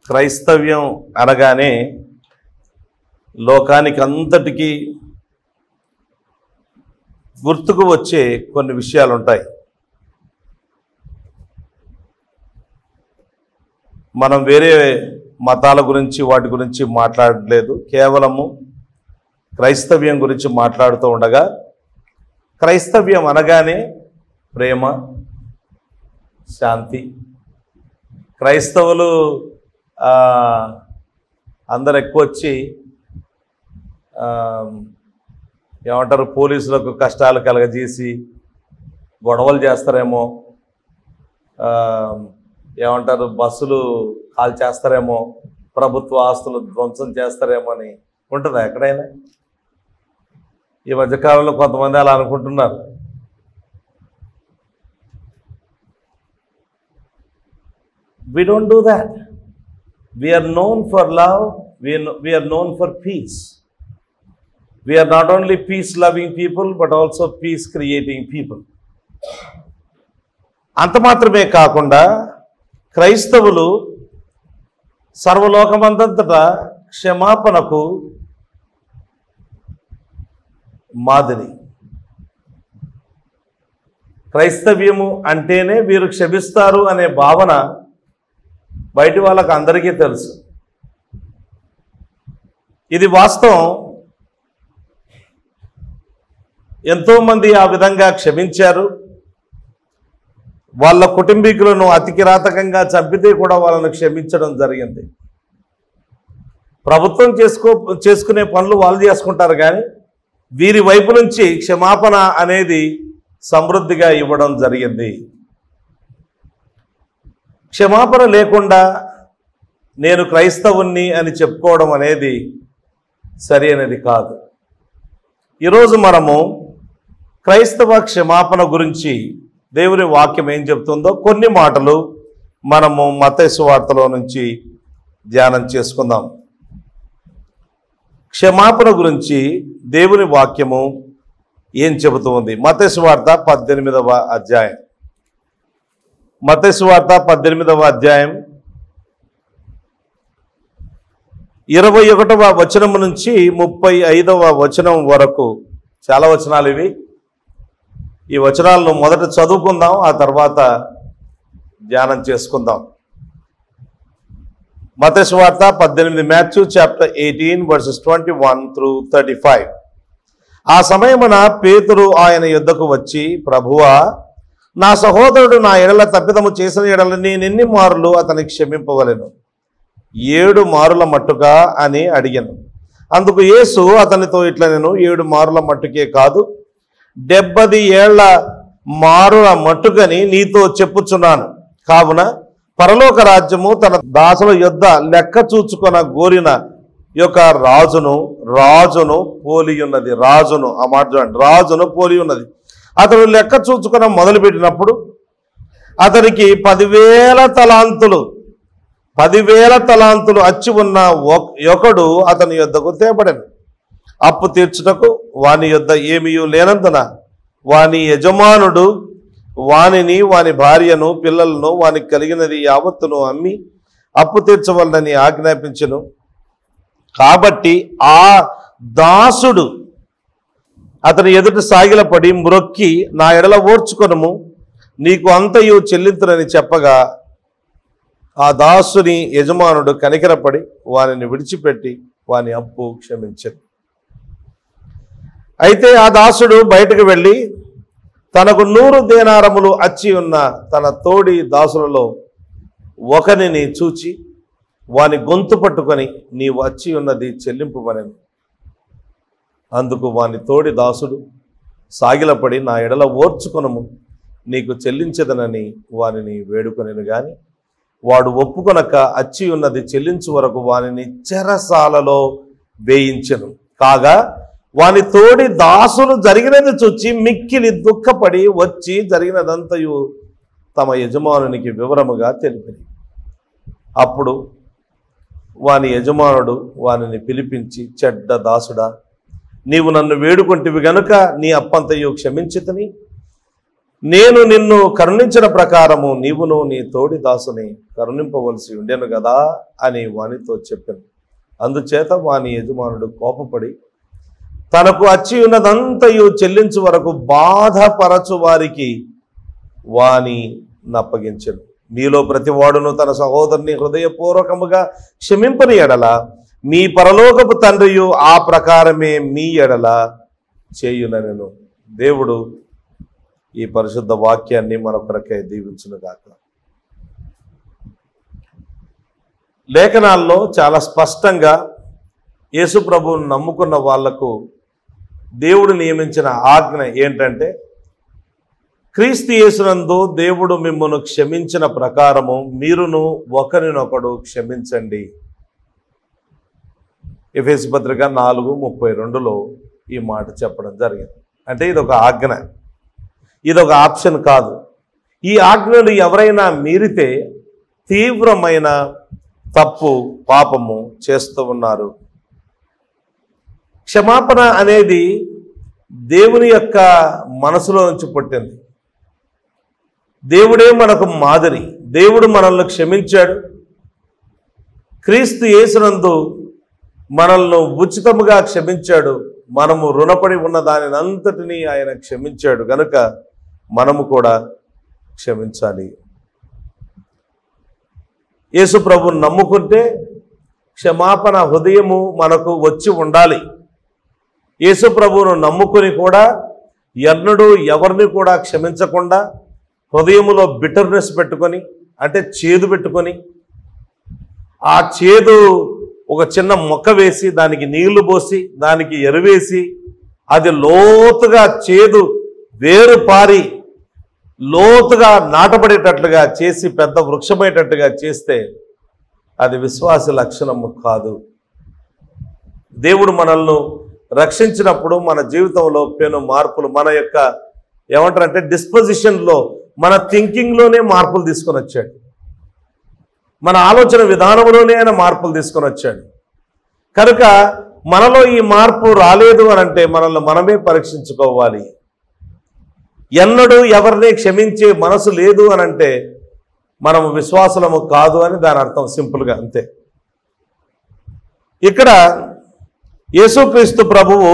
క్రైస్తవ్యం అనగానే లోకానికి అంతటికీ గుర్తుకు వచ్చే కొన్ని విషయాలు ఉంటాయి. మనం వేరే మతాల గురించి వాటి గురించి మాట్లాడలేదు, కేవలము క్రైస్తవ్యం గురించి మాట్లాడుతూ ఉండగా, క్రైస్తవ్యం అనగానే ప్రేమ, శాంతి. క్రైస్తవులు అందరు ఎక్కువ వచ్చి ఏమంటారు, పోలీసులకు కష్టాలు కలగజేసి గొడవలు చేస్తారేమో, ఏమంటారు బస్సులు కాల్ చేస్తారేమో, ప్రభుత్వ ఆస్తులు ధ్వంసం చేస్తారేమో అని ఉంటుందా ఎక్కడైనా? ఈ మధ్యకాలంలో కొంతమంది అలా అనుకుంటున్నారు. We don't do that. We are known for love. We are known for peace. We are not only peace-loving people, but also peace-creating people. అంత మాత్రమే కాకుండా క్రైస్తవులు సర్వలోకమంతటా క్షమాపణకు మాదిరి. క్రైస్తవ్యము అంటేనే వీరు క్షమిస్తారు అనే భావన బయటి వాళ్ళకు అందరికీ తెలుసు. ఇది వాస్తవం. ఎంతోమంది ఆ విధంగా క్షమించారు. వాళ్ళ కుటుంబీకులను అతి కిరాతకంగా చంపితే కూడా వాళ్ళను క్షమించడం జరిగింది. ప్రభుత్వం చేసుకునే పనులు వాళ్ళు చేసుకుంటారు, కానీ వీరి వైపు నుంచి క్షమాపణ అనేది సమృద్ధిగా ఇవ్వడం జరిగింది. క్షమాపణ లేకుండా నేను క్రైస్తవుణ్ణి అని చెప్పుకోవడం అనేది సరి అనేది కాదు. ఈరోజు మనము క్రైస్తవ క్షమాపణ గురించి దేవుని వాక్యం ఏం చెప్తుందో కొన్ని మాటలు మనము మత్తయి సువార్తలో నుంచి ధ్యానం చేసుకుందాం. క్షమాపణ గురించి దేవుని వాక్యము ఏం చెబుతుంది? మత్తయి సువార్త 18వ అధ్యాయం. మత్తయి సువార్త 18వ అధ్యాయం 21వ వచనం నుంచి 35వ వచనం వరకు చాలా వచనాలు ఇవి. ఈ వచనాలను మొదట చదువుకుందాం, ఆ తర్వాత ధ్యానం చేసుకుందాం. మత్తయి సువార్త 18, మాథ్యూ చాప్టర్ 18 verses 21 through 35. ఆ సమయమున పేతురు ఆయన యొద్దకు వచ్చి, ప్రభువా, నా సహోదరుడు నా ఎడల తప్పిదము చేసిన ఎడల నేనెన్ని మారులు అతనికి క్షమింపవలెను? 7 మారుల మట్టుగా అని అడిగాను. అందుకు యేసు అతనితో ఇట్లా, నేను 7 మారుల మట్టుకే కాదు, 70 ఏళ్ల మారుల మట్టుకని నీతో చెప్పుచున్నాను. కావున పరలోక రాజ్యము తన దాసుల యొద్ద లెక్క చూచుకొన గోరిన యొక్క రాజును పోలి ఉన్నది. రాజును, ఆ మాట చూడండి, రాజును పోలి ఉన్నది. అతడు లెక్క చూచుకొన మొదలుపెట్టినప్పుడు అతనికి 10,000 తలాంతులు అచ్చి ఉన్న ఒకడు అతని యొద్దకు తేబడెను. అప్పు తీర్చుటకు వాని యొద్ద ఏమీ లేనందున వాని యజమానుడు వానిని, వాని భార్యను, పిల్లలను, వానికి కలిగినది యావత్తును అమ్మి అప్పు తీర్చవలనని ఆజ్ఞాపించెను. కాబట్టి ఆ దాసుడు అతని ఎదుట సాగిలపడి మ్రొక్కి, నా ఎడల ఓర్చుకొనుము, నీకు అంతయు చెల్లింతునని చెప్పగా, ఆ దాసుని యజమానుడు కనికరపడి వానిని విడిచిపెట్టి వాని అప్పు క్షమించెను. అయితే ఆ దాసుడు బయటకు వెళ్ళి తనకు 100 దేనారములు అచ్చి ఉన్న తన తోడి దాసులలో ఒకనిని చూచి వాని గొంతు పట్టుకొని, నీవు అచ్చి ఉన్నది చెల్లింపుమనెను. అందుకు వాని తోడి దాసుడు సాగిలపడి, నా ఎడల ఓర్చుకొనుము, నీకు చెల్లించదనని వానిని వేడుకొనెను. గాని వాడు ఒప్పుకొనక అచ్చి ఉన్నది చెల్లించు వరకు వానిని చెరసాలలో వేయించెను. కాగా వాని తోడి దాసులు జరిగినది చూచి మిక్కిలి దుఃఖపడి వచ్చి జరిగినదంతయు తమ యజమానునికి వివరముగా తెలిపింది. అప్పుడు వాని యజమానుడు వానిని పిలిపించి, చెడ్డ దాసుడా, నీవు నన్ను వేడుకొంటివి గనుక నీ అప్పంతయు క్షమించితిని. నేను నిన్ను కరుణించిన ప్రకారము నీవును నీ తోడి దాసుని కరుణింపవలసి ఉండెను కదా అని వానితో చెప్పాను. అందుచేత వాని యజమానుడు కోపపడి తనకు అచ్చి ఉన్నదంతయు చెల్లించు వరకు బాధపరచు వారికి వాని నప్పగించెను. మీలో ప్రతివాడును తన సహోదరుని హృదయపూర్వకముగా క్షమింపని ఎడల మీ పరలోకపు తండ్రియు ఆ ప్రకారమే మీ ఎడల చేయుననెను. దేవుడు ఈ పరిశుద్ధ వాక్యాన్ని మన కొరకై దీవించునుగాక. లేఖనాల్లో చాలా స్పష్టంగా యేసు ప్రభువును నమ్ముకున్న వాళ్లకు దేవుడు నియమించిన ఆజ్ఞ ఏంటంటే, క్రీస్తు యేసునందు దేవుడు మిమ్మల్ని క్షమించిన ప్రకారము మీరును ఒకరినొకడు క్షమించండి. ఎఫెసీ పత్రిక 4:32లో ఈ మాట చెప్పడం జరిగింది. అంటే ఇదొక ఆజ్ఞ, ఇదొక ఆప్షన్ కాదు. ఈ ఆజ్ఞను ఎవరైనా మీరితే తీవ్రమైన తప్పు, పాపము చేస్తూ ఉన్నారు. క్షమాపణ అనేది దేవుని యొక్క మనసులో నుంచి పుట్టింది. దేవుడే మనకు మాదిరి. దేవుడు మనల్ని క్షమించాడు. క్రీస్తు యేసునందు మనల్ని ఉచితముగా క్షమించాడు. మనము రుణపడి ఉన్న దానిని అంతటినీ ఆయన క్షమించాడు గనుక మనము కూడా క్షమించాలి. యేసు ప్రభువును నమ్ముకుంటే క్షమాపణ హృదయము మనకు వచ్చి ఉండాలి. యేసు ప్రభువును నమ్ముకుని కూడా ఎన్నడూ ఎవరిని కూడా క్షమించకుండా హృదయములో బిటర్నెస్ పెట్టుకొని, అంటే చేదు పెట్టుకొని, ఆ చేదు ఒక చిన్న మొక్క వేసి దానికి నీళ్లు పోసి దానికి ఎరువేసి అది లోతుగా చేదు వేరు పారి లోతుగా నాటబడేటట్లుగా చేసి పెద్ద వృక్షమయ్యేటట్టుగా చేస్తే అది విశ్వాస లక్షణము కాదు. దేవుడు మనల్ని రక్షించినప్పుడు మన జీవితంలో పెను మార్పులు, మన యొక్క ఏమంటారంటే డిస్పోజిషన్లో, మన థింకింగ్లోనే మార్పులు తీసుకొని వచ్చాడు. మన ఆలోచన విధానంలోనే ఆయన మార్పులు తీసుకొని వచ్చాడు. కనుక మనలో ఈ మార్పు రాలేదు అని అంటే మనల్ని మనమే పరీక్షించుకోవాలి. ఎన్నడూ ఎవరిని క్షమించే మనసు లేదు అని అంటే మనము విశ్వాసము కాదు అని దాని అర్థం, సింపుల్గా అంతే. ఇక్కడ యేసుక్రీస్తు ప్రభువు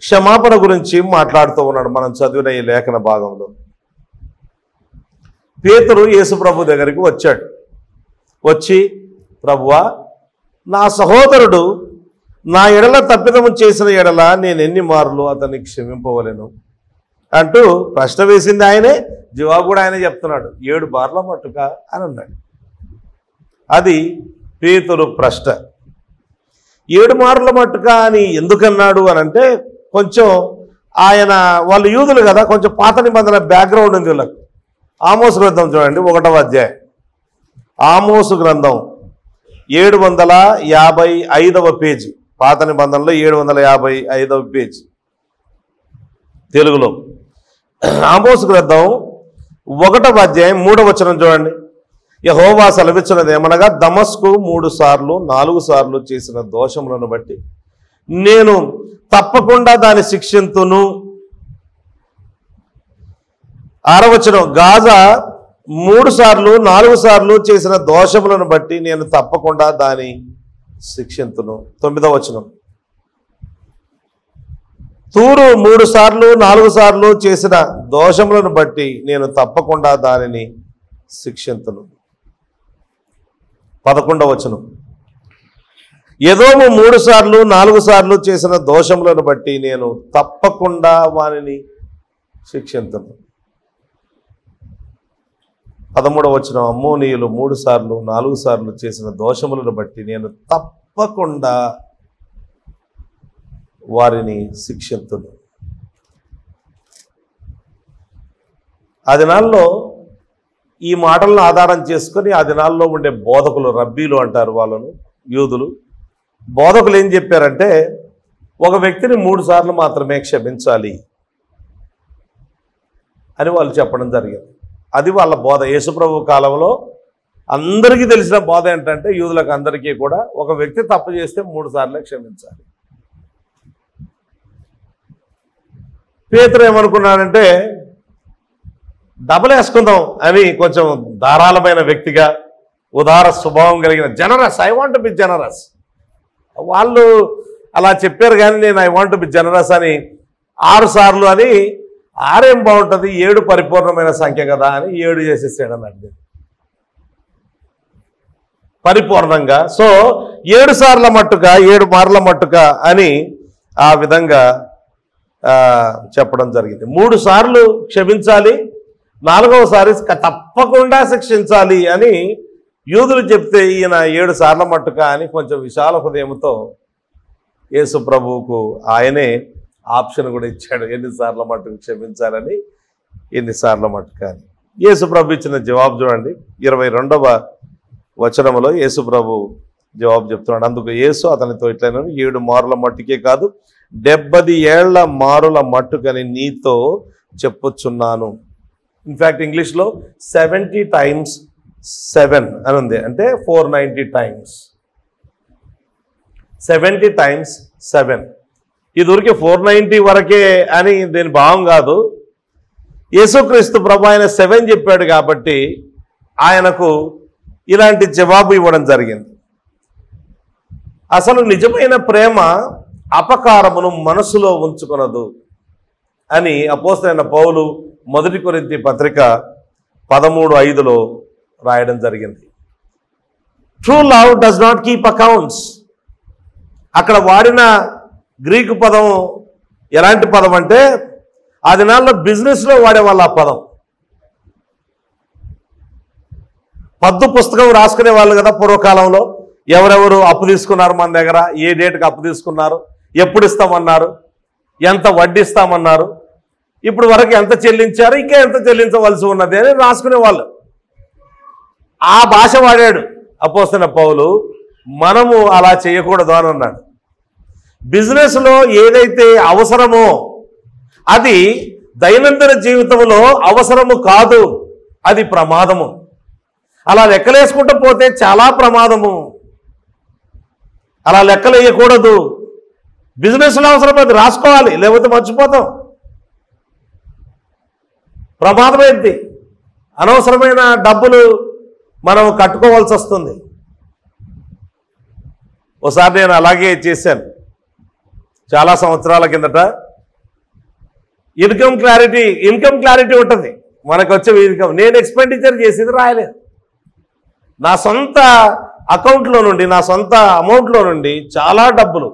క్షమాపణ గురించి మాట్లాడుతూ ఉన్నాడు. మనం చదివిన ఈ లేఖన భాగంలో పేతురు యేసు ప్రభు దగ్గరికి వచ్చాడు. వచ్చి, ప్రభువా, నా సహోదరుడు నా ఎడల తప్పిదము చేసిన ఎడల నేను ఎన్ని మార్లు అతన్ని క్షమింపవలెను అంటూ ప్రశ్న వేసింది ఆయనే, జవాబు కూడా ఆయనే చెప్తున్నాడు. 7 మార్ల మట్టుక అని అన్నాడు. అది పేతురు ప్రశ్న. 7 మార్ల మట్టుక అని ఎందుకన్నాడు అని అంటే, కొంచెం ఆయన వాళ్ళు యూదులు కదా, కొంచెం పాత నిబంధన బ్యాక్గ్రౌండ్ ఉంది వీళ్ళకు. ఆమోసు గ్రంథం చూడండి, 1వ అధ్యాయం. ఆమోసు గ్రంథం 755వ పేజీ, పాత నిబంధనలో 755వ పేజీ తెలుగులో. ఆమోసు గ్రంథం 1వ అధ్యాయం 3వ వచనం చూడండి. యెహోవా సెలవిచ్చినది ఏమనగా, దమస్కు 3 సార్లు 4 సార్లు చేసిన దోషములను బట్టి నేను తప్పకుండా దాన్ని శిక్షింతును. 6వ వచనం, గాజా 3 సార్లు 4 సార్లు చేసిన దోషములను బట్టి నేను తప్పకుండా దాన్ని శిక్షింతును. 9వ వచనం, తూరు 3 సార్లు 4 సార్లు చేసిన దోషములను బట్టి నేను తప్పకుండా దానిని శిక్షింతును. 11వ వచనం, ఎదోము 3 సార్లు 4 సార్లు చేసిన దోషములను బట్టి నేను తప్పకుండా వానిని శిక్షింతును. 13వ వచనం, అమ్మోనీయులు 3 సార్లు 4 సార్లు చేసిన దోషములను బట్టి నేను తప్పకుండా వారిని శిక్షింతును. ఆ దినాల్లో ఈ మాటలను ఆధారం చేసుకొని ఆ దినాల్లో ఉండే బోధకులు, రబ్బీలు అంటారు వాళ్ళను, యూదులు బోధకులు ఏం చెప్పారంటే, ఒక వ్యక్తిని 3 సార్లు మాత్రమే క్షమించాలి అని వాళ్ళు చెప్పడం జరిగింది. అది వాళ్ళ బోధ. యేసుప్రభు కాలంలో అందరికీ తెలిసిన బోధ ఏంటంటే, యూదులకు అందరికీ కూడా ఒక వ్యక్తి తప్పు చేస్తే 3 సార్లే క్షమించాలి. పేతురు ఏమనుకున్నాడంటే, డబల్ వేసుకుందాం అని కొంచెం ధారాళమైన వ్యక్తిగా, ఉదార స్వభావం కలిగిన generous, I want be generous. వాళ్ళు అలా చెప్పారు కానీ నేను ఐ వాంట్ బి జనరస్ అని 6 సార్లు అని 6 ఏం బాగుంటుంది, 7 పరిపూర్ణమైన సంఖ్య కదా అని 7 చేసేసాడు అన్నట్టు పరిపూర్ణంగా. సో 7 సార్ల మట్టుగా 7 మార్ల మట్టుగా అని ఆ విధంగా చెప్పడం జరిగింది. 3 సార్లు క్షమించాలి, 4వసారి తప్పకుండా శిక్షించాలి అని యూదులు చెప్తే ఈయన 7 సార్ల మట్టుగా అని కొంచెం విశాల హృదయంతో యేసు ప్రభువుకు ఆయనే ఆప్షన్ కూడా ఇచ్చాడు, ఎన్నిసార్ల మట్టుకు క్షమించాలని, ఎన్నిసార్ల మట్టుకు అని. యేసు ప్రభు ఇచ్చిన జవాబు చూడండి, 22వ వచనములో యేసు ప్రభు జవాబు చెప్తున్నాడు. అందుకు యేసు అతనితో ఇట్లైనా 7 మారుల మట్టుకే కాదు 70 ఏళ్ల మారుల మట్టుకని నీతో చెప్పుచున్నాను. ఇన్ఫ్యాక్ట్ ఇంగ్లీష్లో 70 times 7 అని ఉంది, అంటే 490 times. 70 times 7 ఇది ఊరికే 490 వరకే అని దీని భావం కాదు. యేసుక్రీస్తు ప్రభు ఆయన 7 చెప్పాడు కాబట్టి ఆయనకు ఇలాంటి జవాబు ఇవ్వడం జరిగింది. అసలు నిజమైన ప్రేమ అపకారమును మనసులో ఉంచుకొనదు అని అపోస్తలుడైన పౌలు 1 కొరింథీ పత్రిక 13:5లో రాయడం జరిగింది. True love does not keep accounts. అక్కడ వాడిన గ్రీకు పదం ఎలాంటి పదం అంటే ఆ దినాల్లో బిజినెస్లో వాడేవాళ్ళు ఆ పదం. పద్దు పుస్తకం రాసుకునే వాళ్ళు కదా పూర్వకాలంలో, ఎవరెవరు అప్పు తీసుకున్నారు మన దగ్గర, ఏ డేట్కి అప్పు తీసుకున్నారు, ఎప్పుడు ఇస్తామన్నారు, ఎంత వడ్డీ ఇస్తామన్నారు, ఇప్పుడు వరకు ఎంత చెల్లించారు, ఇంకా ఎంత చెల్లించవలసి ఉన్నది అని రాసుకునే వాళ్ళు. ఆ భాష వాడాడు అపోస్తలుడైన పౌలు. మనము అలా చేయకూడదు అని అన్నాడు. బిజినెస్లో ఏదైతే అవసరమో అది దైనందిన జీవితంలో అవసరము కాదు, అది ప్రమాదము. అలా లెక్కలేసుకుంటూ పోతే చాలా ప్రమాదము. అలా లెక్కలు వేయకూడదు. బిజినెస్లో అవసరం అది రాసుకోవాలి, లేకపోతే మర్చిపోతాం. ప్రమాదమైంది. అనవసరమైన డబ్బులు మనం కట్టుకోవాల్సి వస్తుంది. ఒకసారి నేను అలాగే చేశాను చాలా సంవత్సరాల కిందట. ఇన్కమ్ క్లారిటీ ఉంటుంది మనకు వచ్చే ఇన్కమ్. నేను ఎక్స్పెండిచర్ చేసేది రాయలేదు. నా సొంత అకౌంట్లో నుండి, నా సొంత అమౌంట్లో నుండి చాలా డబ్బులు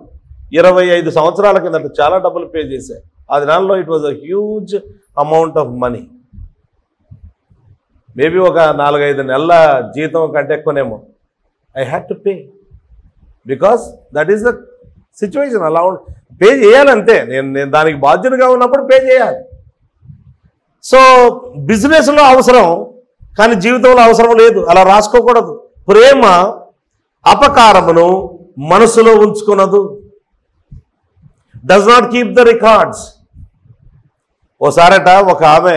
25 సంవత్సరాల కిందట చాలా డబ్బులు పే చేశాను. ఆ దినాల్లో it was a huge amount of money. Maybe ఒక 4-5 నెలల జీతం కంటే ఎక్కువనేమో. I had to pay because that is the situation. అలా పే చేయాలంతే. నేను దానికి బాధ్యునిగా ఉన్నప్పుడు పే చేయాలి. సో బిజినెస్లో అవసరం కానీ జీవితంలో అవసరం లేదు, అలా రాసుకోకూడదు. ప్రేమ అపకారమును మనసులో ఉంచుకున్నదు. Does not keep the records. ఓసారట ఒక ఆమె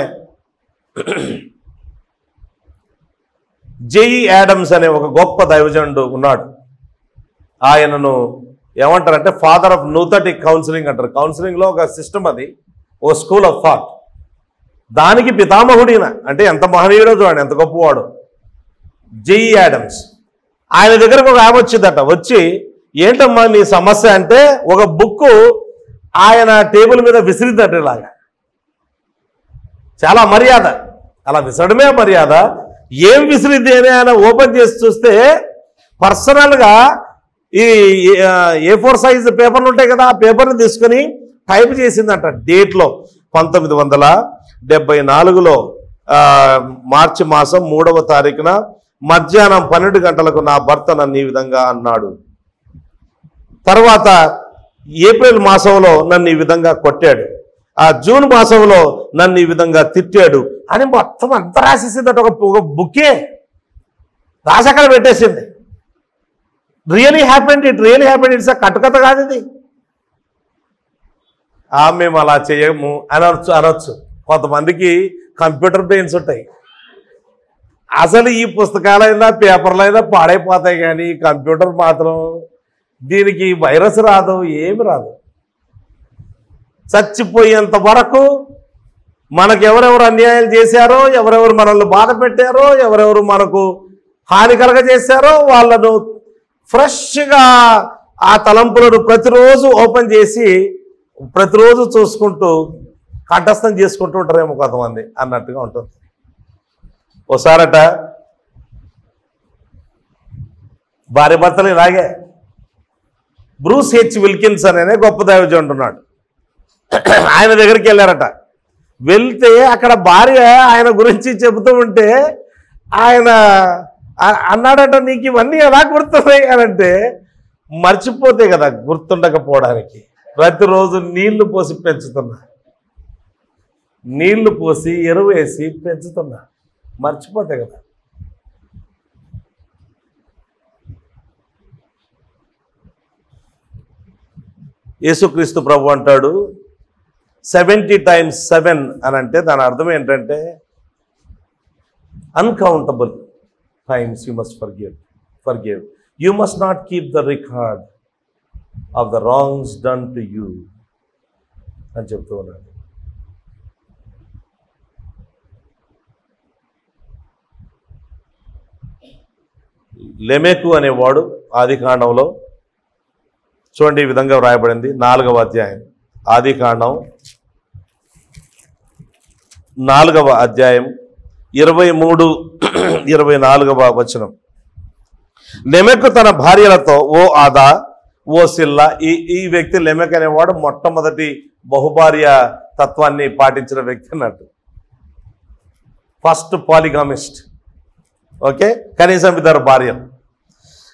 జెఈ యాడమ్స్ అనే ఒక గొప్ప దైవజనుడు ఉన్నాడు. ఆయనను ఏమంటారంటే ఫాదర్ ఆఫ్ న్యూథటిక్ కౌన్సిలింగ్ అంటారు. కౌన్సిలింగ్లో ఒక సిస్టమ్, అది ఓ స్కూల్ ఆఫ్ థాట్. దానికి పితామహుడిన, అంటే ఎంత మహనీయుడో చూడండి, ఎంత గొప్పవాడు. JEE Adams. ఆయన దగ్గరకు ఒక ఆమె వచ్చిందట. వచ్చి ఏంటమ్మా నీ సమస్య అంటే ఒక బుక్ ఆయన టేబుల్ మీద విసిరిద్దట. ఇలాగా చాలా మర్యాద, అలా విసరడమే మర్యాద. ఏం విసిరిద్ది అని ఆయన ఓపెన్ చేసి చూస్తే పర్సనల్గా ఈ A4 సైజ్ పేపర్లు ఉంటాయి కదా, ఆ పేపర్ని తీసుకుని టైప్ చేసిందట. డేట్లో 1974లో మార్చి మాసం 3వ తారీఖున మధ్యాహ్నం 12 గంటలకు నా భర్త నన్ను ఈ విధంగా అన్నాడు. తర్వాత ఏప్రిల్ మాసంలో నన్ను ఈ విధంగా కొట్టాడు. ఆ జూన్ మాసంలో నన్ను ఈ విధంగా తిట్టాడు అని మొత్తం అంతా రాసేసిందట. ఒక బుక్కే రాసి అక్కడ పెట్టేసింది. రియలీ హ్యాపెండ్, ఇట్స్ అ కట్టుకథ కాదు ఇది. మేము అలా చేయము అనొచ్చు. కొంతమందికి కంప్యూటర్ బ్రెయిన్స్ ఉంటాయి. అసలు ఈ పుస్తకాలైనా పేపర్లైనా పాడైపోతాయి, కానీ కంప్యూటర్ మాత్రం దీనికి వైరస్ రాదు, ఏమి రాదు. చచ్చిపోయేంత వరకు మనకెవరెవరు అన్యాయాలు చేశారో, ఎవరెవరు మనల్ని బాధ పెట్టారో, ఎవరెవరు మనకు హాని కలగజేశారో వాళ్ళను ఫ్రెష్గా ఆ తలంపులను ప్రతిరోజు ఓపెన్ చేసి ప్రతిరోజు చూసుకుంటూ కంఠస్థం చేసుకుంటూ ఉంటారేమో కొంతమంది అన్నట్టుగా ఉంటుంది. ఓసారట భార్య భర్తలు ఇలాగే బ్రూస్ హెచ్ విల్కిన్సన్ అనే గొప్ప దైవజనుడు ఉన్నాడు. ఆయన దగ్గరికి వెళ్ళారట. వెళ్తే అక్కడ భార్య ఆయన గురించి చెబుతూ ఉంటే ఆయన అన్నాడట, నీకు ఇవన్నీ ఎలా గుర్తున్నాయి అని అంటే, మర్చిపోతే కదా గుర్తుండకపోవడానికి ప్రతిరోజు నీళ్లు పోసి పెంచుతున్నా, నీళ్లు పోసి ఎరువు వేసి పెంచుతున్నా, మర్చిపోతే కదా. యేసుక్రీస్తు ప్రభు అంటాడు 70 times 7 అని అంటే దాని అర్థం ఏంటంటే uncountable times you must forgive. You must not keep the record of the wrongs done to you అని చెప్తూ ఉన్నాడు. లెమెకు అనేవాడు ఆదికాండంలో చూడండి ఈ విధంగా వ్రాయబడింది. 4వ అధ్యాయం, ఆదికాండం 4వ అధ్యాయం 23-24వ వచనం. లెమెకు తన భార్యలతో ఓ ఆదా ఓ సిల్లా, ఈ వ్యక్తి లెమెక్ అనేవాడు మొట్టమొదటి బహుభార్య తత్వాన్ని పాటించిన వ్యక్తి అన్నట్టు, ఫస్ట్ పాలిగామిస్ట్. ఓకే, కనీసం 2 భార్యలు.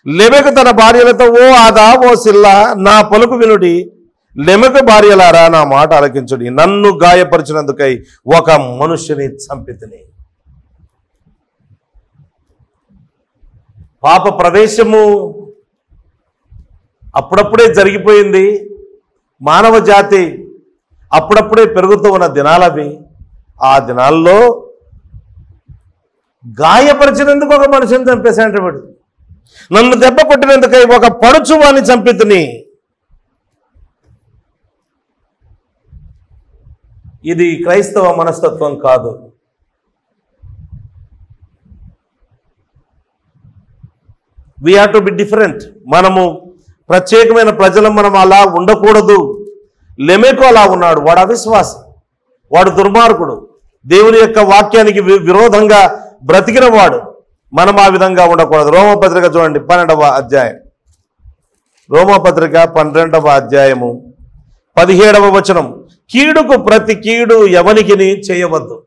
లెమెకు తన భార్యలతో ఓ ఆదా ఓ సిల్లా, నా పలుకు వినుడి, లెమెకు భార్యలారా నా మాట ఆలకించుడి, నన్ను గాయపరిచినందుకై ఒక మనుష్యుని చంపితిని. పాప ప్రవేశము అప్పుడప్పుడే జరిగిపోయింది. మానవ జాతి అప్పుడప్పుడే పెరుగుతూ ఉన్న దినాలవి. ఆ దినాల్లో గాయపరిచినందుకు ఒక మనిషిని చంపేశాడు వాడు. నన్ను దెబ్బ కొట్టినందుకై ఒక పడుచు వాణ్ణి చంపితిని. ఇది క్రైస్తవ మనస్తత్వం కాదు. We have to be different. మనము ప్రత్యేకమైన ప్రజలు, మనం అలా ఉండకూడదు. లెమెకు అలా ఉన్నాడు. వాడు అవిశ్వాసి, వాడు దుర్మార్గుడు, దేవుని యొక్క వాక్యానికి విరోధంగా బ్రతికిన వాడు. మనం ఆ విధంగా ఉండకూడదు. రోమపత్రిక చూడండి 12వ అధ్యాయం, రోమపత్రిక 12వ అధ్యాయము 17వ వచనం. కీడుకు ప్రతి కీడు ఎవనికి చేయవద్దు,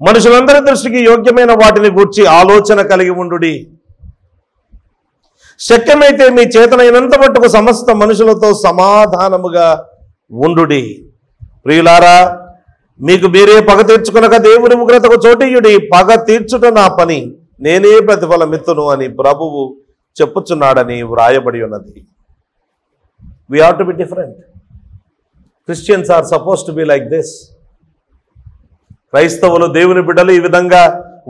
మనుషులందరి దృష్టికి యోగ్యమైన వాటిని గూర్చి ఆలోచన కలిగి ఉండుడి. శక్యమైతే మీ చేతనైనంత మట్టుకు సమస్త మనుషులతో సమాధానముగా ఉండుడి. ప్రియులారా, మీకు మీరే పగ తీర్చుకునక దేవుని ఉగ్రతకు చోటీయుడి. పగ తీర్చుట నా పని, నేనే ప్రతిఫలమిత్తును అని ప్రభువు చెప్పుచున్నాడని వ్రాయబడి ఉన్నది. We have to be different. Christians are suppose to be like this. క్రైస్తవులు, దేవుని బిడ్డలు ఈ విధంగా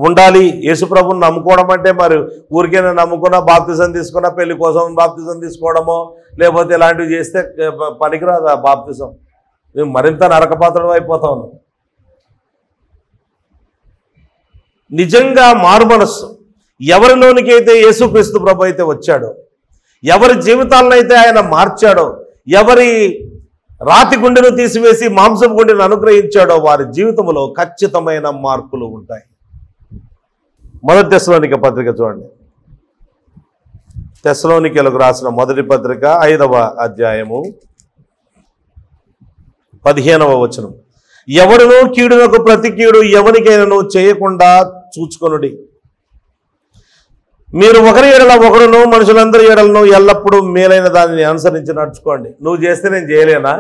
ఉండాలి. యేసుప్రభుని నమ్ముకోవడం అంటే మరి ఊరికైనా నమ్ముకున్నా, బాప్తిజం తీసుకున్నా, పెళ్లి కోసం బాప్తిజం తీసుకోవడమో లేకపోతే ఇలాంటివి చేస్తే పనికిరాదు ఆ బాప్తిజం. మేము మరింత నరకపాత్రలు అయిపోతాం. నిజంగా మారు మనస్సు ఎవరిలోనికి అయితే యేసుక్రీస్తు ప్రభు అయితే వచ్చాడో, ఎవరి జీవితాలను అయితే ఆయన మార్చాడో, ఎవరి రాతి గుండెను తీసివేసి మాంసపు గుండెను అనుగ్రహించాడో వారి జీవితంలో ఖచ్చితమైన మార్పులు ఉంటాయి. మొదటి తెస్సలోనిక పత్రిక చూడండి. తెస్సలోనికలకు రాసిన మొదటి పత్రిక 5వ అధ్యాయము 15వ వచనం. ఎవడునూ కీడునకు ప్రతి కీడు ఎవరికైనాను చేయకుండా చూచుకొనుడి. మీరు ఒకరి ఎడల ఒకడును మనుషులందరి ఎడలను ఎల్లప్పుడూ మేలైన దానిని అనుసరించి నడుచుకోండి. నువ్వు చేస్తే నేను చేయలేనా?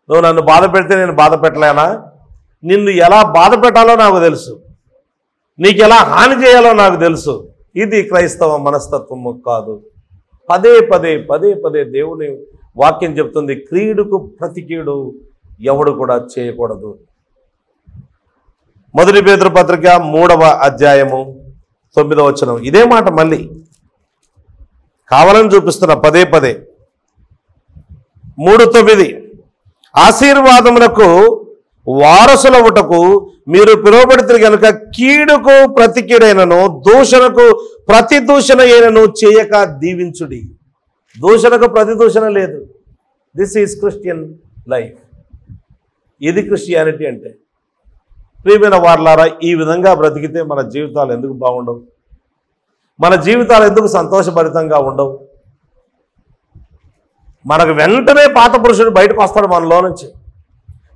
నువ్వు నన్ను బాధ పెడితే నేను బాధ పెట్టలేనా? నిన్ను ఎలా బాధ పెట్టాలో నాకు తెలుసు, నీకు ఎలా హాని చేయాలో నాకు తెలుసు. ఇది క్రైస్తవ మనస్తత్వము కాదు. పదే పదే పదే పదే దేవుని వాక్యం చెప్తుంది, కీడుకు ప్రతి కీడు ఎవడు కూడా చేయకూడదు. మొదటి పేతురు పత్రిక 3వ అధ్యాయము 9వ వచనం. ఇదే మాట మళ్ళీ కావాలని చూపిస్తున్నా పదే పదే. 3:9 ఆశీర్వాదములకు వారసులవుటకు మీరు పిలువబడితే గనుక కీడుకు ప్రతి కీడైనను దూషణకు ప్రతి దూషణ అయినను చేయక దీవించుడి. దూషణకు ప్రతి దూషణ లేదు. This is Christian life. ఇది క్రిస్టియానిటీ అంటే. ప్రియమైన వారలారా, ఈ విధంగా బ్రతికితే మన జీవితాలు ఎందుకు బాగుండవు? మన జీవితాలు ఎందుకు సంతోషభరితంగా ఉండవు? మనకు వెంటనే పాత పురుషుడు బయటకు వస్తాడు మనలో నుంచి.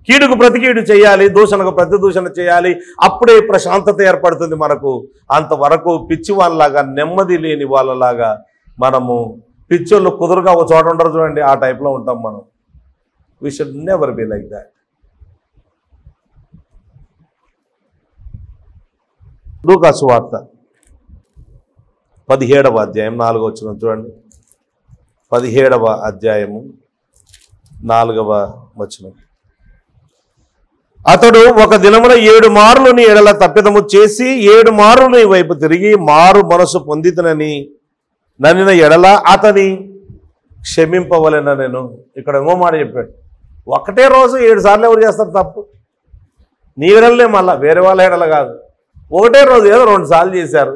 కీడుకు ప్రతి కీడు చేయాలి, దూషణకు ప్రతి దూషణ చేయాలి, అప్పుడే ప్రశాంతత ఏర్పడుతుంది మనకు. అంతవరకు పిచ్చి వాళ్ళలాగా, నెమ్మది లేని వాళ్ళలాగా, మనము పిచ్చోళ్ళు కుదురుగా ఒక చోట ఉండరు చూడండి, ఆ టైప్లో ఉంటాం మనం. We should never be like that. లూకా సువార్త 17వ అధ్యాయం 4వ వచనం చూడండి. 17వ అధ్యాయము 4వ వచనం. అతడు ఒక దినమున 7 మారులు నీ ఎడల తప్పిదము చేసి 7 మారులు నీ వైపు తిరిగి మారు మనసు పొందితనని నన్నిన ఎడల అతని క్షమింపవలెన నేను. ఇక్కడ ఇంకో మాట చెప్పాడు. ఒకటే రోజు 7 సార్లు ఎవరు చేస్తారు తప్పు? నీ ఎడలనే, మళ్ళా వేరే వాళ్ళ ఎడల కాదు. ఒకటే రోజు ఏదో 2 సార్లు చేశారు,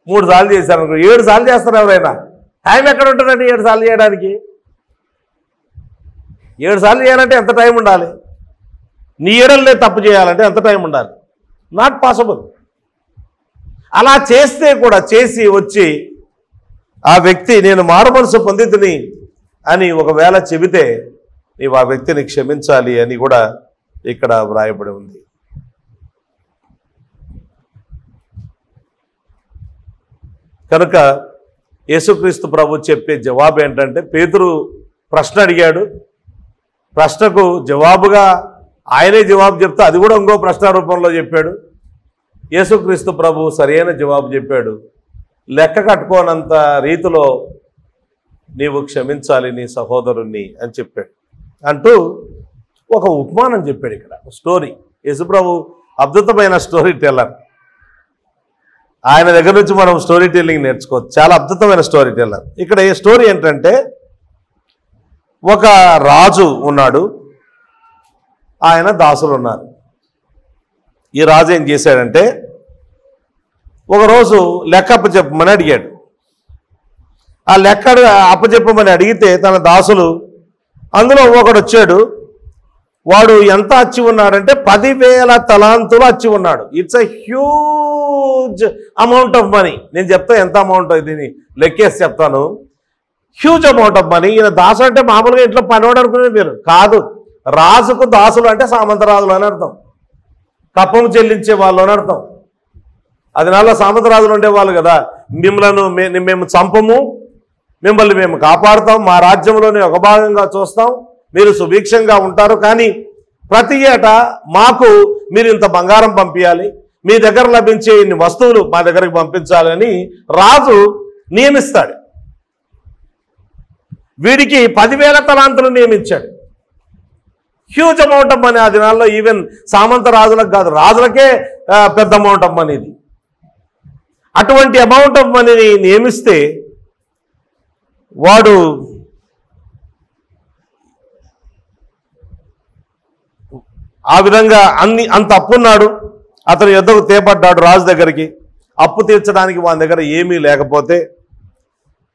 3 సార్లు చేశారు అనుకో, 7 సార్లు చేస్తారు ఎవరైనా. టైం ఎక్కడ ఉంటుందండి 7 సార్లు చేయడానికి? 7 సార్లు చేయాలంటే ఎంత టైం ఉండాలి? నీ ఎడలనే తప్పు చేయాలంటే ఎంత టైం ఉండాలి? Not possible. అలా చేస్తే కూడా చేసి వచ్చి ఆ వ్యక్తి నేను మారు మనసు పొందితిని అని ఒకవేళ చెబితే నీవు ఆ వ్యక్తిని క్షమించాలి అని కూడా ఇక్కడ వ్రాయబడి ఉంది. కనుక యేసుక్రీస్తు ప్రభు చెప్పే జవాబు ఏంటంటే, పేతురు ప్రశ్న అడిగాడు, ప్రశ్నకు జవాబుగా ఆయనే జవాబు చెప్తే అది కూడా ఇంకో ప్రశ్న రూపంలో చెప్పాడు. యేసుక్రీస్తు ప్రభు సరైన జవాబు చెప్పాడు. లెక్క కట్టుకోనంత రీతిలో నీవు క్షమించాలి నీ సహోదరుణ్ణి అని చెప్పాడు. అంటూ ఒక ఉపమానం చెప్పాడు. ఇక్కడ స్టోరీ. యేసుప్రభు అద్భుతమైన స్టోరీ టెల్లర్. ఆయన దగ్గర నుంచి మనం స్టోరీ టెల్లింగ్ నేర్చుకోవచ్చు. చాలా అద్భుతమైన స్టోరీ టెల్లర్. ఇక్కడ ఈ స్టోరీ ఏంటంటే, ఒక రాజు ఉన్నాడు, ఆయన దాసులు ఉన్నారు. ఈ రాజు ఏం చేశాడంటే, ఒకరోజు లెక్క అప్పచెప్పమని అడిగాడు. ఆ లెక్క అప్పచెప్పమని అడిగితే తన దాసులు, అందులో ఒకడు వచ్చాడు. వాడు ఎంత అచ్చి ఉన్నాడంటే 10,000 తలాంతులు అచ్చి ఉన్నాడు. It's a huge amount of money. నేను చెప్తా ఎంత అమౌంట్ దీన్ని లెక్కేసి చెప్తాను. Huge amount of money. ఈయన దాసు అంటే మామూలుగా ఇంట్లో పనివాడు అనుకునేది మీరు కాదు. రాజుకు దాసులు అంటే సామంతరాజులు అని అర్థం, కప్పము చెల్లించే వాళ్ళు అని అర్థం. అది నాలో సామంతరాజులు ఉండేవాళ్ళు కదా. మేము చంపము, మిమ్మల్ని మేము కాపాడుతాం, మా రాజ్యంలోనే ఒక భాగంగా చూస్తాం, మీరు సుభిక్షంగా ఉంటారు, కానీ ప్రతి ఏటా మాకు మీరు ఇంత బంగారం పంపించాలి, మీ దగ్గర లభించే ఇన్ని వస్తువులు మా దగ్గరికి పంపించాలని రాజు నియమిస్తాడు. వీడికి 10,000 తలాంతులు నియమించాడు. Huge amount of money. ఆ దినాల్లో ఈవెన్ సామంత రాజులకు కాదు, రాజులకే పెద్ద అమౌంట్ ఆఫ్ మనీ ఇది. అటువంటి అమౌంట్ ఆఫ్ మనీని నియమిస్తే వాడు ఆ విధంగా అంత అప్పున్నాడు. అతను యుద్ధకు తేపడ్డాడు రాజు దగ్గరికి. అప్పు తీర్చడానికి వాని దగ్గర ఏమీ లేకపోతే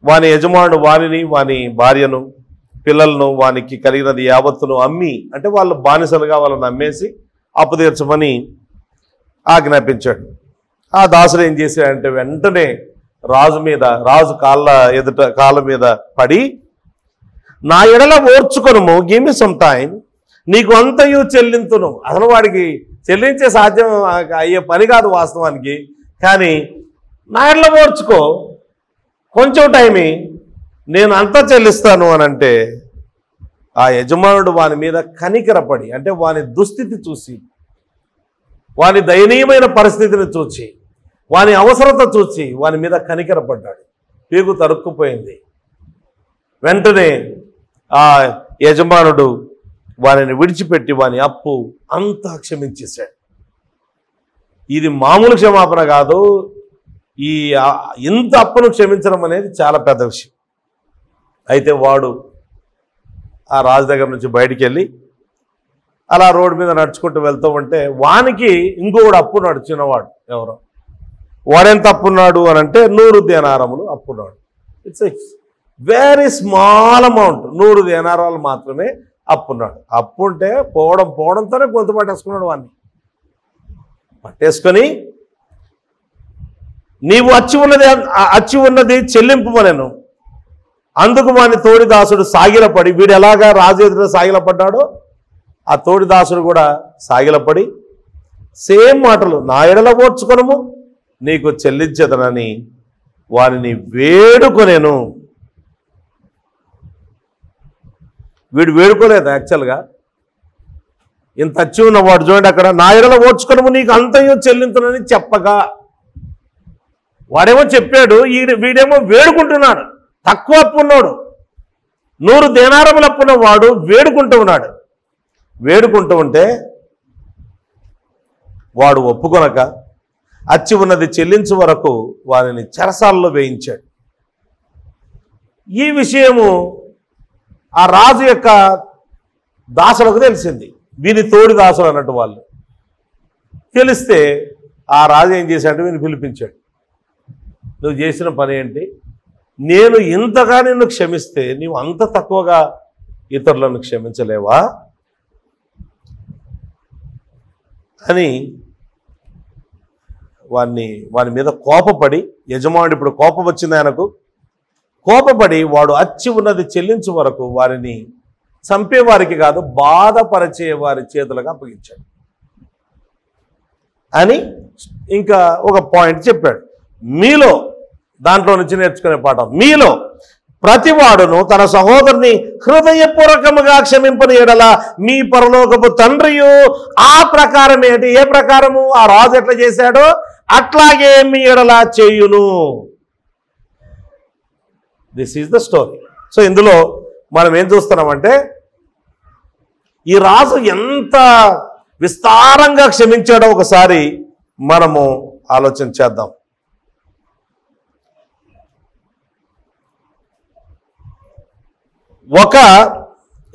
వాని యజమానుడు వానిని, వాని భార్యను, పిల్లలను, వానికి కలిగినది యావత్తును అమ్మి, అంటే వాళ్ళు బానిసలుగా వాళ్ళని అమ్మేసి అప్పు తీర్చమని ఆజ్ఞాపించాడు. ఆ దాసుడు ఏం చేశాడంటే వెంటనే రాజు కాళ్ళ మీద పడి, నా ఎడల ఓర్చుకొనుము, గివ్ మీ సమ్ టైం, నీకు అంతయు చెల్లింతును. అసలు వాడికి చెల్లించే సాధ్యం అయ్యే పని కాదు వాస్తవానికి, కానీ నా ఎడల ఓర్చుకో, కొంచెం టైమి, నేను అంతా చెల్లిస్తాను అని అంటే ఆ యజమానుడు వాని మీద కనికరపడి, అంటే వాని దుస్థితి చూసి, వాని దయనీయమైన పరిస్థితిని చూచి, వాని అవసరత చూచి వాని మీద కనికరపడ్డాడు. పీగు తరుక్కుపోయింది. వెంటనే ఆ యజమానుడు వానిని విడిచిపెట్టి వాని అప్పు అంతా క్షమించేశాడు. ఇది మామూలు క్షమాపణ కాదు. ఇంత అప్పును క్షమించడం అనేది చాలా పెద్ద విషయం. అయితే వాడు ఆ రాజు దగ్గర నుంచి బయటికి వెళ్ళి అలా రోడ్డు మీద నడుచుకుంటూ వెళ్తూ ఉంటే వానికి ఇంకొకడు అప్పు నడిచినవాడు ఎవరో. వాడెంత అప్పున్నాడు అని అంటే 100 దేనారములు అప్పున్నాడు. ఇట్స్ వెరీ స్మాల్ అమౌంట్, 100 దేనారాలు మాత్రమే అప్పున్నాడు. అప్పు ఉంటే పోవడంతోనే గొంతు పట్టేసుకున్నాడు. వాడిని పట్టేసుకొని నీవు అచ్చి ఉన్నది చెల్లింపుమనెను. అందుకు వాని తోడిదాసుడు సాగిలపడి, వీడు ఎలాగా రాజు ఎదుట సాగిలపడ్డాడో ఆ తోడిదాసుడు కూడా సాగిలపడి సేమ్ మాటలు, నా ఎడల ఓర్చుకొనుము నీకు చెల్లించదనని వారిని వేడుకొనేను. వీడు వేడుకోలేదు యాక్చువల్గా. ఇంత అచ్చి ఉన్నవాడు చూడండి అక్కడ, నా ఎడల ఓర్చుకొనుము నీకు అంతయో చెల్లించనని చెప్పగా వాడేమో చెప్పాడు, వీడేమో వేడుకుంటున్నాడు. తక్కువ అప్పు ఉన్నాడు, 100 దేనారములు అప్పున్న వాడు వేడుకుంటూ ఉన్నాడు. వేడుకుంటూ ఉంటే వాడు ఒప్పుకొనక అచ్చి ఉన్నది చెల్లించు వరకు వారిని చెరసాలలో వేయించాడు. ఈ విషయము ఆ రాజు యొక్క దాసులకు తెలిసింది. వీని తోడి దాసులు అన్నట్టు వాళ్ళు తెలిస్తే ఆ రాజు ఏం చేశాడు, వీని పిలిపించాడు. నువ్వు చేసిన పని ఏంటి? నేను ఇంతగా నిన్ను క్షమిస్తే నీవు అంత తక్కువగా ఇతరులను క్షమించలేవా అని వాని మీద కోపపడి, యజమానుడు ఇప్పుడు కోపం వచ్చింది ఆయనకు, కోపపడి వాడు అచ్చి ఉన్నది చెల్లించు వరకు వారిని చంపేవారికి కాదు బాధపరిచే వారి చేతులకు అప్పగించాడు అని ఇంకా ఒక పాయింట్ చెప్పాడు. మీలో, దాంట్లో నుంచి నేర్చుకునే పాఠం, మీలో ప్రతివాడును తన సహోదరుని హృదయపూర్వకముగా క్షమింపని ఎడల మీ పరలోకపు తండ్రియు ఆ ప్రకారం ఏంటి, ఏ ప్రకారము ఆ రాజు ఎట్లా చేశాడో అట్లాగే మీ ఎడల చేయును. This is the story. So ఇందులో మనం ఏం చూస్తున్నామంటే ఈ రాజు ఎంత విస్తారంగా క్షమించాడో ఒకసారి మనము ఆలోచన చేద్దాం.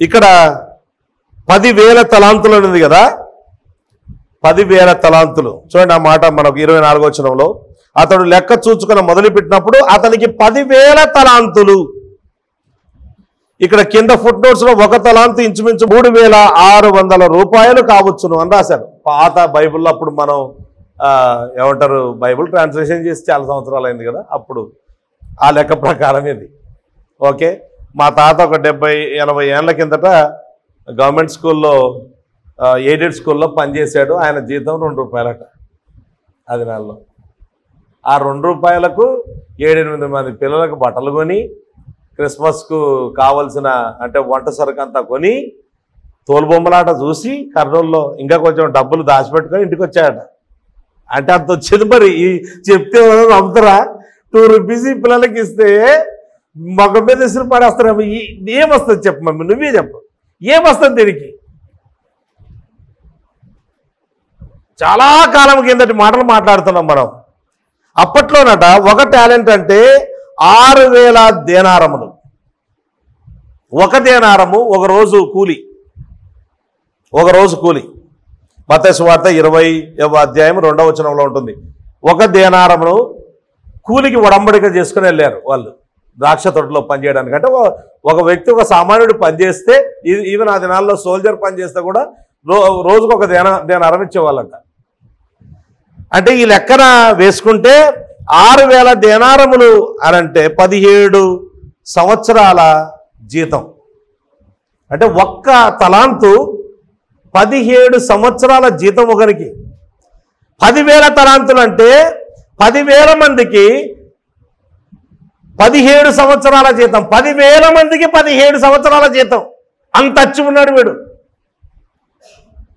ఇక్కడ 10,000 తలాంతులు ఉంది కదా, 10,000 తలాంతులు. చూడండి ఆ మాట మనకు 24వ వచనంలో, అతడు లెక్క చూచుకుని మొదలుపెట్టినప్పుడు అతనికి 10,000 తలాంతులు. ఇక్కడ కింద ఫుట్ నోట్స్ లో 1 తలాంతు ఇంచుమించు 3,600 రూపాయలు కావచ్చును అని రాశారు. పాత బైబిల్లో అప్పుడు మనం ఏమంటారు, బైబిల్ ట్రాన్స్లేషన్ చేసి చాలా సంవత్సరాలు అయింది కదా, అప్పుడు ఆ లెక్క ప్రకారం ఇది. ఓకే, మా తాత ఒక 70-80 ఏళ్ల కిందట గవర్నమెంట్ స్కూల్లో, ఎయిడెడ్ స్కూల్లో పనిచేశాడు. ఆయన జీతం 2 రూపాయలట అది నెలలో. ఆ 2 రూపాయలకు 7-8 మంది పిల్లలకు బట్టలు కొని, క్రిస్మస్కు కావలసిన అంటే వంట సరుకు అంతా కొని, తోలుబొమ్మలాట చూసి కర్నూలులో ఇంకా కొంచెం డబ్బులు దాచిపెట్టుకొని ఇంటికి వచ్చాడట. అంటే అంత వచ్చింది. మరి చెప్తే నమ్ముతారా? 2 రూపీస్ పిల్లలకి ఇస్తే మగ మీద ఇసురు పడేస్తారేమో. ఏమొస్తుంది చెప్పు మమ్మీ, నువ్వే చెప్పు, ఏమొస్తుంది దీనికి? చాలా కాలం కిందటి మాటలు మాట్లాడుతున్నాం మనం. అప్పట్లోనట ఒక టాలెంట్ అంటే 6,000 దేనారములు. 1 దేనారము ఒక రోజు కూలి. మత్తయి సువార్త 20వ అధ్యాయం 2వ వచనంలో ఉంటుంది. 1 దేనారమును కూలికి ఒడంబడిక చేసుకుని వెళ్ళారు వాళ్ళు ద్రాక్ష తోటలో పనిచేయడానికి. అంటే ఒక వ్యక్తి, ఒక సామాన్యుడు పనిచేస్తే, ఈవెన్ ఆ దినాల్లో సోల్జర్ పనిచేస్తే కూడా రోజుకు 1 దేనారం ఇచ్చేవాళ్ళంట. అంటే ఈ లెక్కన వేసుకుంటే 6,000 దేనారములు అనంటే 17 సంవత్సరాల జీతం. అంటే 1 తలాంతు 17 సంవత్సరాల జీతం ఒకరికి. 10,000 తలాంతులు అంటే 10,000 మందికి 17 సంవత్సరాల జీతం. 10,000 మందికి 17 సంవత్సరాల జీతం. అంత అచ్చి ఉన్నాడు వీడు.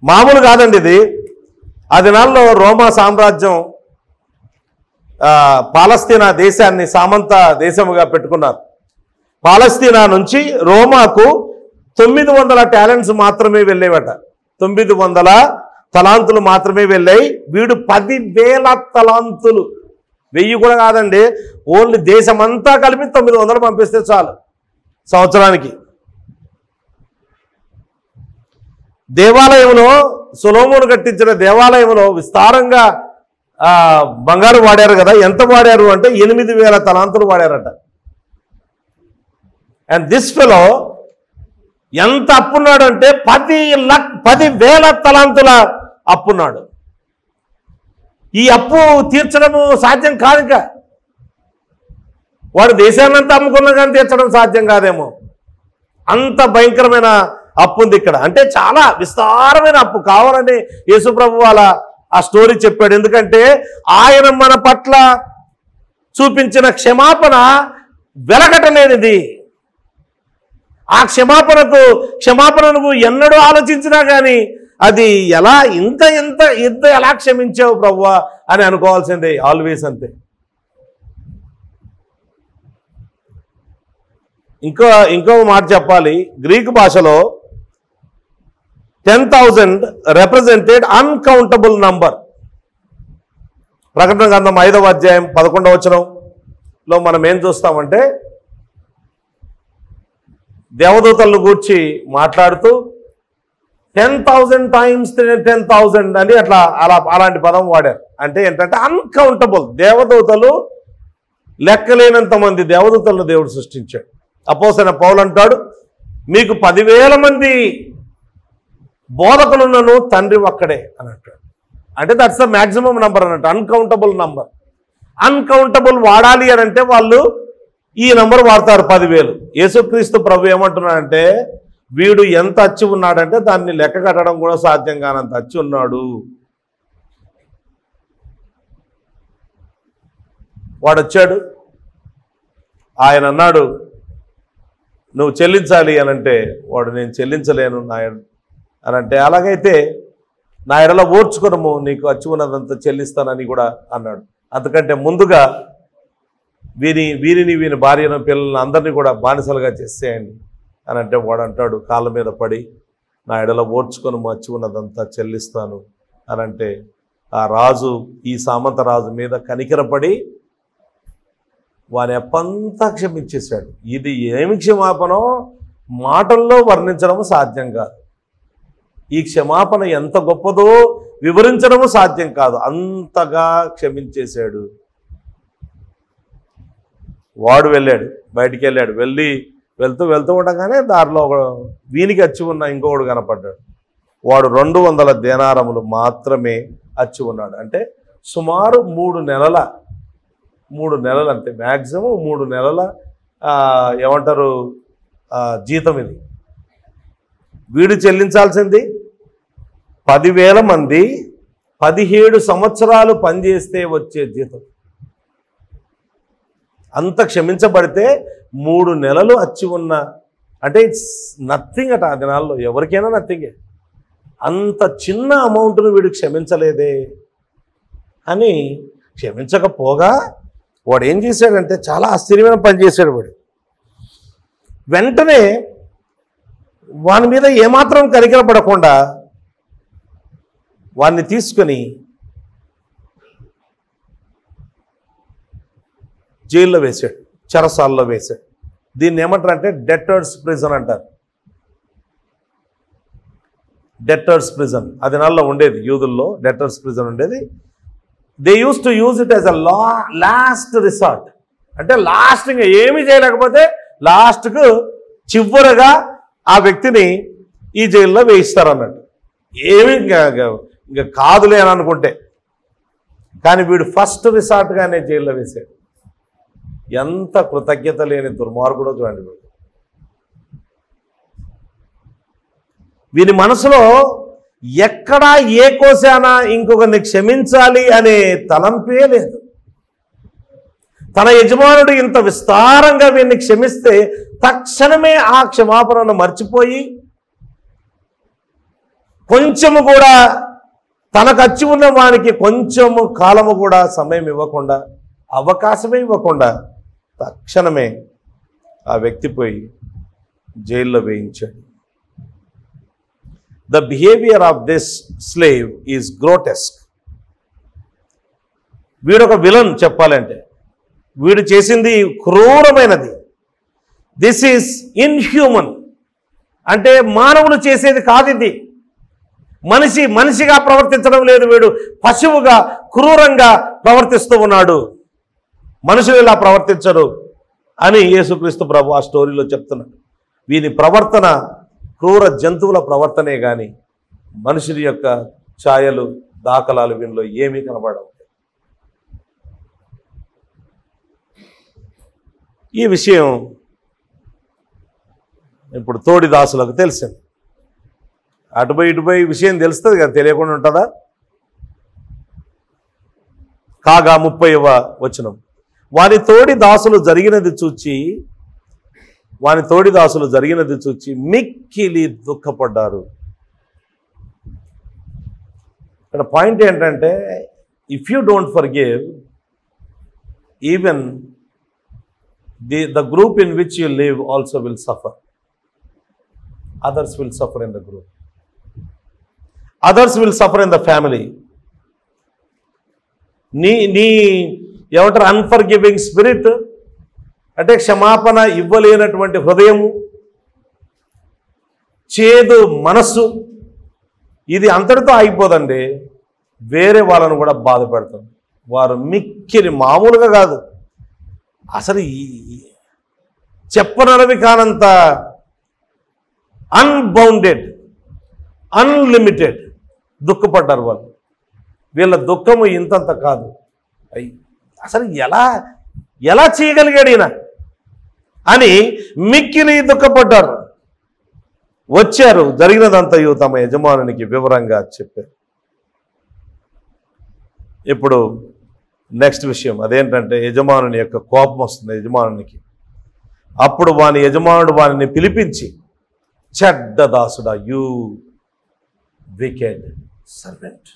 మామూలు కాదండి ఇది. ఆ దినాల్లో రోమా సామ్రాజ్యం పాలస్తీనా దేశాన్ని సామంత దేశముగా పెట్టుకున్నారు. పాలస్తీనా నుంచి రోమాకు 900 టాలెంట్స్ మాత్రమే వెళ్ళేవట. 900 తలాంతులు మాత్రమే వెళ్ళాయి. వీడు 10,000 తలాంతులు. 1000 కూడా కాదండి, ఓన్లీ దేశమంతా కలిపి 900 పంపిస్తే చాలు సంవత్సరానికి. దేవాలయంలో సొలొమోను కట్టించిన దేవాలయంలో విస్తారంగా బంగారు వాడారు కదా. ఎంత వాడారు అంటే 8,000 తలాంతులు వాడారట. అండ్ దిస్ ఫెలో ఎంత అప్పున్నాడు అంటే 10,000 తలాంతుల అప్పున్నాడు. ఈ అప్పు తీర్చడము సాధ్యం కాదు. ఇంకా వాడు దేశాన్నంతా అమ్ముకున్నా కానీ తీర్చడం సాధ్యం కాదేమో, అంత భయంకరమైన అప్పు ఉంది ఇక్కడ. అంటే చాలా విస్తారమైన అప్పు. కావాలని యేసుప్రభు వాళ్ళ ఆ స్టోరీ చెప్పాడు. ఎందుకంటే ఆయన మన పట్ల చూపించిన వెలకట్టలేనిది. ఆ క్షమాపణను ఎన్నడూ ఆలోచించినా కానీ అది ఇంత ఎలా క్షమించావు ప్రభువా అని అనుకోవాల్సిందే ఆల్వేస్. అంతే. ఇంకో మాట చెప్పాలి. గ్రీకు భాషలో 10,000 రిప్రజెంటెడ్ అన్కౌంటబుల్ నంబర్. ప్రకటన గ్రంథం 5వ అధ్యాయం 11వ వచనంలో మనం ఏం చూస్తామంటే దేవదూతలను గూర్చి మాట్లాడుతూ 10,000 times 10,000 అని అలాంటి పదం వాడారు. అంటే ఏంటంటే అన్కౌంటబుల్. దేవదూతలు లెక్కలేనంత మంది దేవదూతలను దేవుడు సృష్టించాడు. అపోస్తలుడైన పౌలు అంటాడు, మీకు 10,000 మంది బోధకులున్నను తండ్రి ఒక్కడే అని అంటాడు. అంటే దట్స్ ద మ్యాక్సిమం నంబర్ అన్నట్టు, అన్కౌంటబుల్ నంబర్. అన్కౌంటబుల్ వాడాలి అని అంటే వాళ్ళు ఈ నంబర్ వాడతారు, 10,000. యేసుక్రీస్తు ప్రభు ఏమంటున్నాడంటే వీడు ఎంత అచ్చి ఉన్నాడంటే దాన్ని లెక్క కట్టడం కూడా సాధ్యం కానంత అచ్చి ఉన్నాడు. వాడు వచ్చాడు, ఆయన అన్నాడు నువ్వు చెల్లించాలి అని అంటే వాడు నేను చెల్లించలేను అని అంటే, అలాగైతే నా ఎడల ఓర్చుకునము, నీకు అచ్చి ఉన్నదంతా చెల్లిస్తానని కూడా అన్నాడు. అంతకంటే ముందుగా వీరిని భార్యను పిల్లలను అందరినీ కూడా బానిసలుగా చేసేయండి అని అంటే వాడు అంటాడు కాళ్ళ మీద పడి నా ఎడల ఓర్చుకొని అచ్చి ఉన్నదంతా చెల్లిస్తాను అని అంటే ఆ రాజు, ఈ సామంత రాజు మీద కనికరపడి వాని అప్పంతా క్షమించేశాడు. ఇది ఏమి క్షమాపణో మాటల్లో వర్ణించడము సాధ్యం కాదు. ఈ క్షమాపణ ఎంత గొప్పదో వివరించడము సాధ్యం కాదు. అంతగా క్షమించేశాడు. వాడు వెళ్ళాడు, బయటికి వెళ్ళాడు. వెళ్తూ ఉండగానే దారిలో వీనికి అచ్చి ఉన్న ఇంకొకడు కనపడ్డాడు. వాడు 200 దేనారములు మాత్రమే అచ్చి ఉన్నాడు. అంటే సుమారు 3 నెలలు అంతే, మ్యాక్సిమం 3 నెలల ఏమంటారు జీతం ఇది. వీడు చెల్లించాల్సింది 10,000 మంది 17 సంవత్సరాలు పనిచేస్తే వచ్చే జీతం. అంత క్షమించబడితే 3 నెలలు అచ్చి ఉన్న అంటే ఇట్స్ నథింగ్ అట. ఆ దినాల్లో ఎవరికైనా నథింగే. అంత చిన్న అమౌంట్ను వీడు క్షమించలేదే అని క్షమించకపోగా వాడు ఏం చేశాడంటే చాలా ఆశ్చర్యమైన పని చేశాడు. వాడు వెంటనే వాని మీద ఏమాత్రం కనికరపడకుండా వాడిని తీసుకొని జైల్లో వేశాడు, చెరసాల్లో వేశాడు. దీన్ని ఏమంటారంటే డెటర్స్ ప్రిజన్ అంటారు. డెటర్స్ ప్రిజన్ అది నాల్లో ఉండేది, యూదుల్లో డెటర్స్ ప్రిజన్ ఉండేది. They use to use it as a last resort. అంటే లాస్ట్ ఇంకా ఏమీ చేయలేకపోతే లాస్ట్కు చివరగా ఆ వ్యక్తిని ఈ జైల్లో వేయిస్తారు అన్నట్టు. ఏమి ఇంకా కాదులే అని అనుకుంటే, కానీ వీడు ఫస్ట్ రిసార్ట్గానే జైల్లో వేశాడు. ఎంత కృతజ్ఞత లేని దుర్మార్గుడో చూడండి. వీని మనసులో ఎక్కడా ఏ కోశానా ఇంకొకరిని క్షమించాలి అనే తలంపే లేదు. తన యజమానుడు ఇంత విస్తారంగా వీరిని క్షమిస్తే తక్షణమే ఆ క్షమాపణను మర్చిపోయి కొంచెము కూడా తనకు అచ్చి ఉన్న వానికి కొంచెము కాలము కూడా సమయం ఇవ్వకుండా, అవకాశమే ఇవ్వకుండా తక్షణమే ఆ వ్యక్తి పోయి జైల్లో వేయించాడు. The behavior of this slave is grotesque. వీడొక విలన్ చెప్పాలంటే. వీడు చేసింది క్రూరమైనది. This is inhuman. అంటే మానవులు చేసేది కాదు ఇది. మనిషిగా ప్రవర్తించడం లేదు, వీడు పశువుగా క్రూరంగా ప్రవర్తిస్తూ ఉన్నాడు, మనుషులు ఇలా ప్రవర్తించరు అని యేసుక్రీస్తు ప్రభు ఆ స్టోరీలో చెప్తున్నాడు. వీని ప్రవర్తన క్రూర జంతువుల ప్రవర్తనే కానీ మనుషుల యొక్క ఛాయలు దాఖలాలు వీనిలో ఏమీ కనబడవు. ఈ విషయం ఇప్పుడు తోడి దాసులకు తెలిసింది. అటుపోయి ఇటుపోయి విషయం తెలుస్తుంది కదా, తెలియకుండా ఉంటుందా? కాగా 30వ వచనం, వాని తోడి దాసులు జరిగినది చూచి మిక్కిలి దుఃఖపడ్డారు. ఇక్కడ పాయింట్ ఏంటంటే, if you don't forgive, even the group in which you live also will suffer. Others will suffer in the group. Others will suffer in the family. నీ ఏమంటారు, అన్ఫర్గివింగ్ స్పిరిట్ అంటే క్షమాపణ ఇవ్వలేనటువంటి హృదయము, చేదు మనస్సు, ఇది అంతటితో ఆగిపోదండి, వేరే వాళ్ళను కూడా బాధ పెడుతుంది. వారు మిక్కిలి మామూలుగా కాదు, అసలు చెప్పనలవి కానంత అన్బౌండెడ్, అన్లిమిటెడ్ దుఃఖపడ్డారు వాళ్ళు. వీళ్ళ దుఃఖము ఇంతంత కాదు. అసలు ఎలా చేయగలిగాడు ఈయన అని మిక్కిలి దుఃఖపడ్డారు. వచ్చారు, జరిగినదంతయు తమ యజమానునికి వివరంగా చెప్పారు. ఇప్పుడు నెక్స్ట్ విషయం అదేంటంటే, యజమానుని యొక్క కోపం వస్తుంది యజమానునికి. అప్పుడు యజమానుడు వానిని పిలిపించి, చెడ్డ దాసుడా, you wicked servant,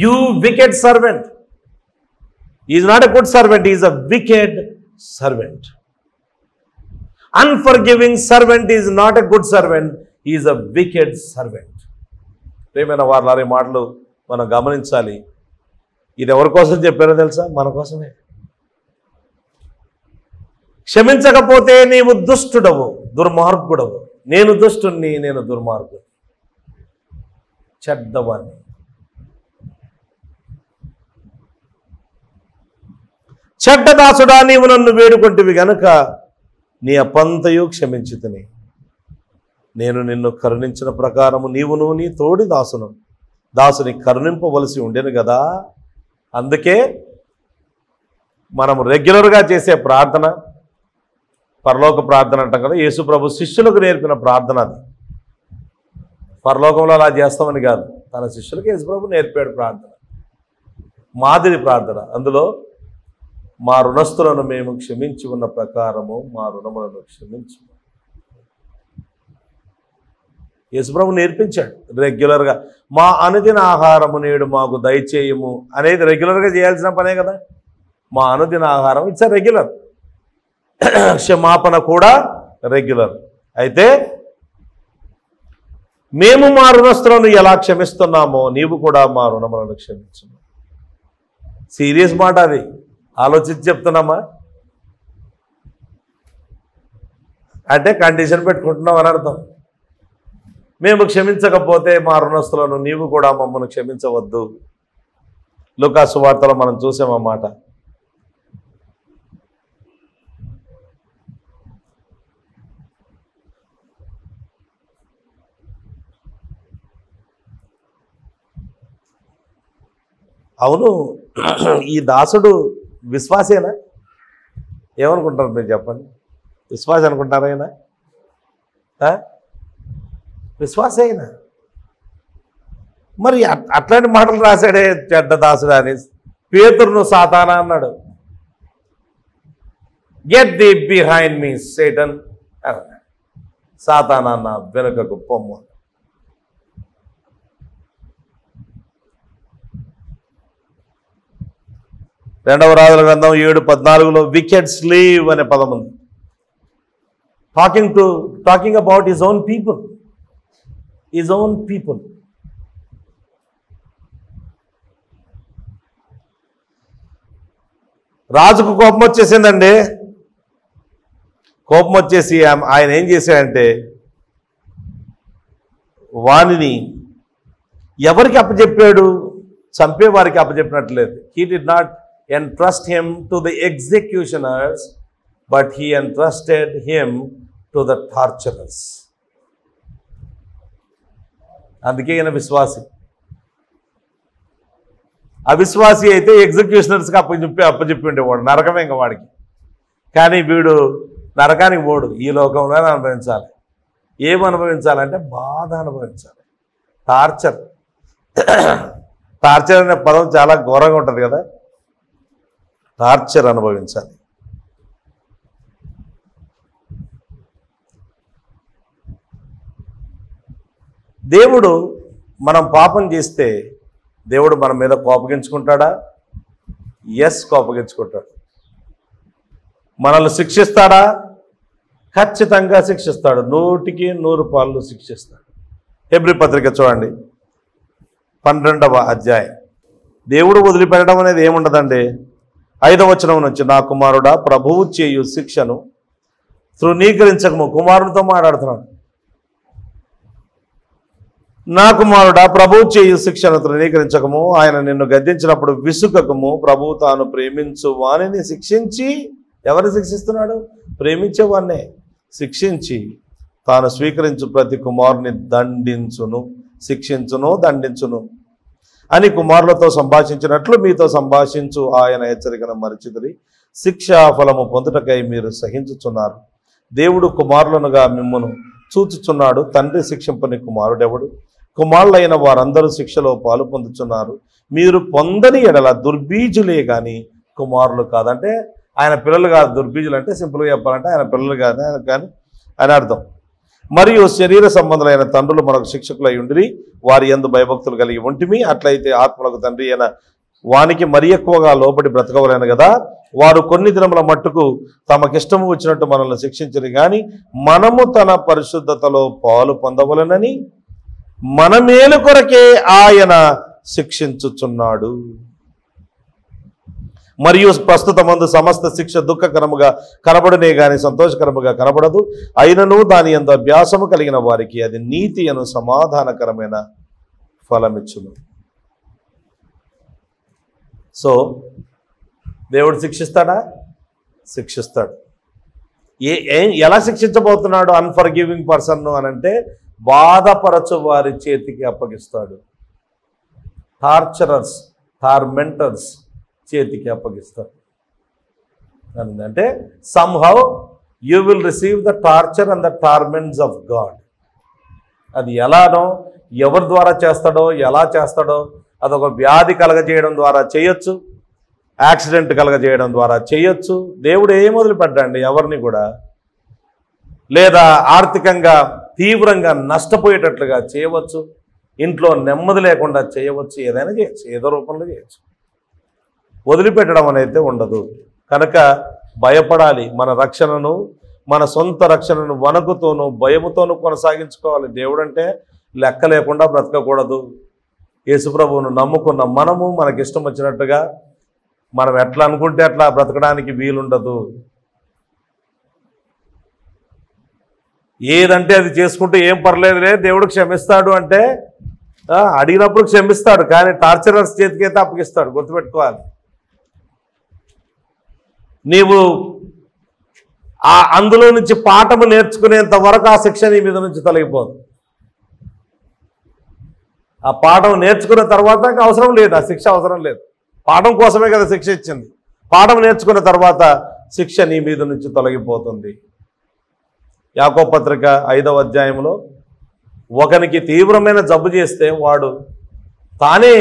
you wicked servant. Is not a good servant, is a wicked servant. Unforgiving servant is not a good servant, is a wicked servant. ప్రియమైన వారి మాటలు మనం గమనించాలి. ఇది ఎవరి కోసం చెప్పారో తెలుసా? మన కోసమే. క్షమించకపోతే నీవు దుష్టుడవు, దుర్మార్గుడవు. నేను దుష్టుణ్ణి, నేను దుర్మార్గుడు, చెడ్డవాణ్ణి. చెడ్డదాసుడా, నీవు నన్ను వేడుకొంటివి గనుక నీ అపంతయు క్షమించితిని. నేను నిన్ను కరుణించిన ప్రకారము నీవును నీ తోడి దాసుని కరుణింపవలసి ఉండేను కదా. అందుకే మనం రెగ్యులర్గా చేసే ప్రార్థన పరలోక ప్రార్థన అంటాం కదా, యేసు ప్రభు శిష్యులకు నేర్పిన ప్రార్థన అది. పరలోకంలో అలా చేస్తామని కాదు, తన శిష్యులకు యేసు ప్రభు నేర్పాడు ప్రార్థన, మాదిరి ప్రార్థన. అందులో మా రుణస్థులను మేము క్షమించి ఉన్న ప్రకారము మా రుణములను క్షమించు. యేసుప్రభు నేర్పించాడు రెగ్యులర్గా. మా అనుదిన ఆహారము నేడు మాకు దయచేయము అనేది రెగ్యులర్గా చేయాల్సిన పనే కదా. మా అనుదిన ఆహారం ఇట్స్ రెగ్యులర్. క్షమాపణ కూడా రెగ్యులర్. అయితే మేము మా రుణస్థులను ఎలా క్షమిస్తున్నామో నీవు కూడా మా రుణములను క్షమించు. సీరియస్ మాట అది, ఆలోచించి చెప్తున్నామా అంటే కండిషన్ పెట్టుకుంటున్నాం అని అర్థం. మేము క్షమించకపోతే మా రుణస్థులను నీవు కూడా మమ్మల్ని క్షమించవద్దు. లూకా సువార్తలో మనం చూసామన్నమాట. అవును, ఈ దాసుడు విశ్వాసేనా? ఏమనుకుంటారు మీరు చెప్పండి? విశ్వాస అనుకుంటారా? అయినా విశ్వాసేనా? మరి అట్లాంటి మాటలు రాశాడే చెడ్డ దాసుడు అని. పేతురును సాతానా అన్నాడు. Get the behind me Satan అన్నాడు. సాతానా అన్న వెనుకకు పొమ్ము. రెండవ రాజుల గ్రంథం 7:14లో వికెడ్ స్లీవ్ అనే పదం ఉంది. Talking about his own people. His own people. రాజుకు కోపం వచ్చేసిందండి. కోపం వచ్చేసి ఆయన ఏం చేశాడంటే వానిని ఎవరికి అప్పచెప్పాడు? చంపేవారికి అప్పచెప్పినట్లేదు. He did not entrust him to the executioners, but he entrusted him to the torturers. అందుకే ఈయన విశ్వాసి. అవిశ్వాసి అయితే ఎగ్జిక్యూషనర్స్కి అప్పచెప్పి ఉండేవాడు, నరకమే ఇంకా వాడికి. కానీ వీడు నరకానికి పోడు, ఈ లోకంలోనే అనుభవించాలి. ఏం అనుభవించాలంటే బాధ అనుభవించాలి. టార్చర్. టార్చర్ అనే పదం చాలా ఘోరంగా ఉంటుంది కదా. టార్చర్ అనుభవించాలి. దేవుడు మనం పాపం చేస్తే దేవుడు మన మీద కోపగించుకుంటాడా? ఎస్, కోపగించుకుంటాడు. మనల్ని శిక్షిస్తాడా? ఖచ్చితంగా శిక్షిస్తాడు. 100కి 100 పాళ్ళు శిక్షిస్తాడు. హెబ్రీ పత్రిక చూడండి, 12వ అధ్యాయం. దేవుడు వదిలిపెట్టడం అనేది ఏముండదండి. 5వ వచనం నుంచి, నా కుమారుడా ప్రభువు చేయు శిక్షను తృణీకరించకము. కుమారుడితో మాట్లాడుతున్నాడు. నా కుమారుడా ప్రభువు చేయు శిక్షను తృణీకరించకము, ఆయన నిన్ను గద్దించినప్పుడు విసుకకము. ప్రభువు తాను ప్రేమించు వానిని శిక్షించి, ఎవరిని శిక్షిస్తున్నాడు? ప్రేమించేవాన్నే శిక్షించి తాను స్వీకరించు ప్రతి కుమారుని దండించును, శిక్షించును, దండించును అని కుమారులతో సంభాషించినట్లు మీతో సంభాషించు ఆయన హెచ్చరికను మరచితిరి. శిక్షా ఫలము పొందుటకై మీరు సహించుచున్నారు. దేవుడు కుమారులనుగా మిమ్మును చూచుచున్నాడు. తండ్రి శిక్షింపని కుమారుడెవడు? కుమారులైన వారందరూ శిక్షలో పాలు పొందుచున్నారు. మీరు పొందని ఎడల దుర్బీజులే కానీ కుమారులు కాదంటే ఆయన పిల్లలు కాదు. దుర్బీజులు అంటే సింపుల్గా చెప్పాలంటే ఆయన పిల్లలు కాదు కానీ అని అర్థం. మరియు శరీర సంబంధులైన తండ్రులు మనకు శిక్షకులై ఉండిరి, వారి యందు భయభక్తులు కలిగి ఉంటిమి. అట్లయితే ఆత్మలకు తండ్రి అయిన వానికి మరి ఎక్కువగా లోబడి బ్రతకవలేను కదా. వారు కొన్ని దినముల మట్టుకు తమకిష్టము వచ్చినట్టు మనల్ని శిక్షించరు కానీ మనము తన పరిశుద్ధతలో పాలు పొందవలెనని మన మేలు కొరకే ఆయన శిక్షించుచున్నాడు. మరియు ప్రస్తుతమందు సమస్త శిక్ష దుఃఖకరముగా కనబడునే గాని సంతోషకరముగా కనబడదు. అయినను దాని యందు అభ్యాసము కలిగిన వారికి అది నీతి అను సమాధానకరమైన ఫలమిచ్చును. సో దేవుడు శిక్షిస్తాడా? శిక్షిస్తాడు. ఎలా శిక్షించబోతున్నాడు అన్ఫర్గివింగ్ పర్సన్ అని అంటే బాధపరచు వారి చేతికి అప్పగిస్తాడు. టార్చరర్స్, టార్మెంటర్స్ చేతికి అప్పగిస్తాడు. అంటే somehow you will receive the torture and the torments of God. అది ఎలానో, ఎవరి ద్వారా చేస్తాడో, ఎలా చేస్తాడో, అదొక వ్యాధి కలగజేయడం ద్వారా చేయొచ్చు, యాక్సిడెంట్ కలగజేయడం ద్వారా చేయొచ్చు. దేవుడు ఏం వదిలిపెట్టండి ఎవరిని కూడా. లేదా ఆర్థికంగా తీవ్రంగా నష్టపోయేటట్లుగా చేయవచ్చు, ఇంట్లో నెమ్మది లేకుండా చేయవచ్చు, ఏదైనా చేయొచ్చు, ఏదో రూపంలో చేయొచ్చు. వదిలిపెట్టడం అనేది ఉండదు. కనుక భయపడాలి. మన రక్షణను, మన సొంత రక్షణను వణుకుతోనూ భయముతోనూ కొనసాగించుకోవాలి. దేవుడు అంటే లెక్క లేకుండా బ్రతకకూడదు. యేసుప్రభువును నమ్ముకున్న మనము మనకిష్టం వచ్చినట్టుగా మనం ఎట్లా అనుకుంటే అట్లా బ్రతకడానికి వీలుండదు. ఏదంటే అది చేసుకుంటూ ఏం పర్లేదులే దేవుడు క్షమిస్తాడు అంటే అడిగినప్పుడు క్షమిస్తాడు, కానీ టార్చరర్స్ చేతికైతే అప్పగిస్తాడు. గుర్తుపెట్టుకోవాలి. నీవు అందులో నుంచి పాఠము నేర్చుకునేంత వరకు ఆ శిక్ష నీ మీద నుంచి తొలగిపోదు. ఆ పాఠం నేర్చుకున్న తర్వాత అవసరం లేదు, ఆ శిక్ష అవసరం లేదు. పాఠం కోసమే కదా శిక్ష ఇచ్చింది. పాఠం నేర్చుకున్న తర్వాత శిక్ష నీ మీద నుంచి తొలగిపోతుంది. యాకోబు పత్రిక 5వ అధ్యాయంలో ఒకనికి తీవ్రమైన జబ్బు చేస్తే వాడు తానే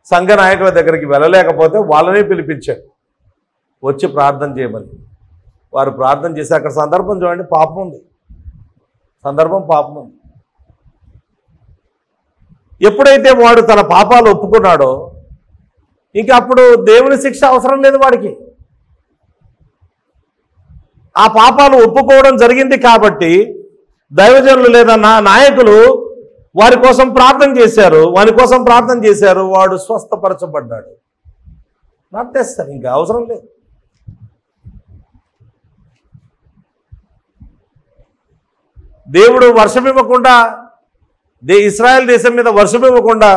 సంఘ నాయకుల దగ్గరికి వెళ్ళలేకపోతే వాళ్ళనే పిలిపించాడు, వచ్చి ప్రార్థన చేయమని. వారు ప్రార్థన చేసి అక్కడ సందర్భం చూడండి, పాపం ఉంది, సందర్భం పాపం ఉంది. ఎప్పుడైతే వాడు తన పాపాలు ఒప్పుకున్నాడో ఇంకా అప్పుడు దేవుని శిక్ష అవసరం లేదు వాడికి. ఆ పాపాలు ఒప్పుకోవడం జరిగింది కాబట్టి దైవజనులు లేదా నాయకులు వారి కోసం ప్రార్థన చేశారు, వారి కోసం ప్రార్థన చేశారు, వాడు స్వస్థపరచబడ్డాడు. నాటేస్తారు, ఇంకా అవసరం లేదు. దేవుడు వర్షం ఇవ్వకుండా ఇశ్రాయేల్ దేశం మీద వర్షం ఇవ్వకుండా,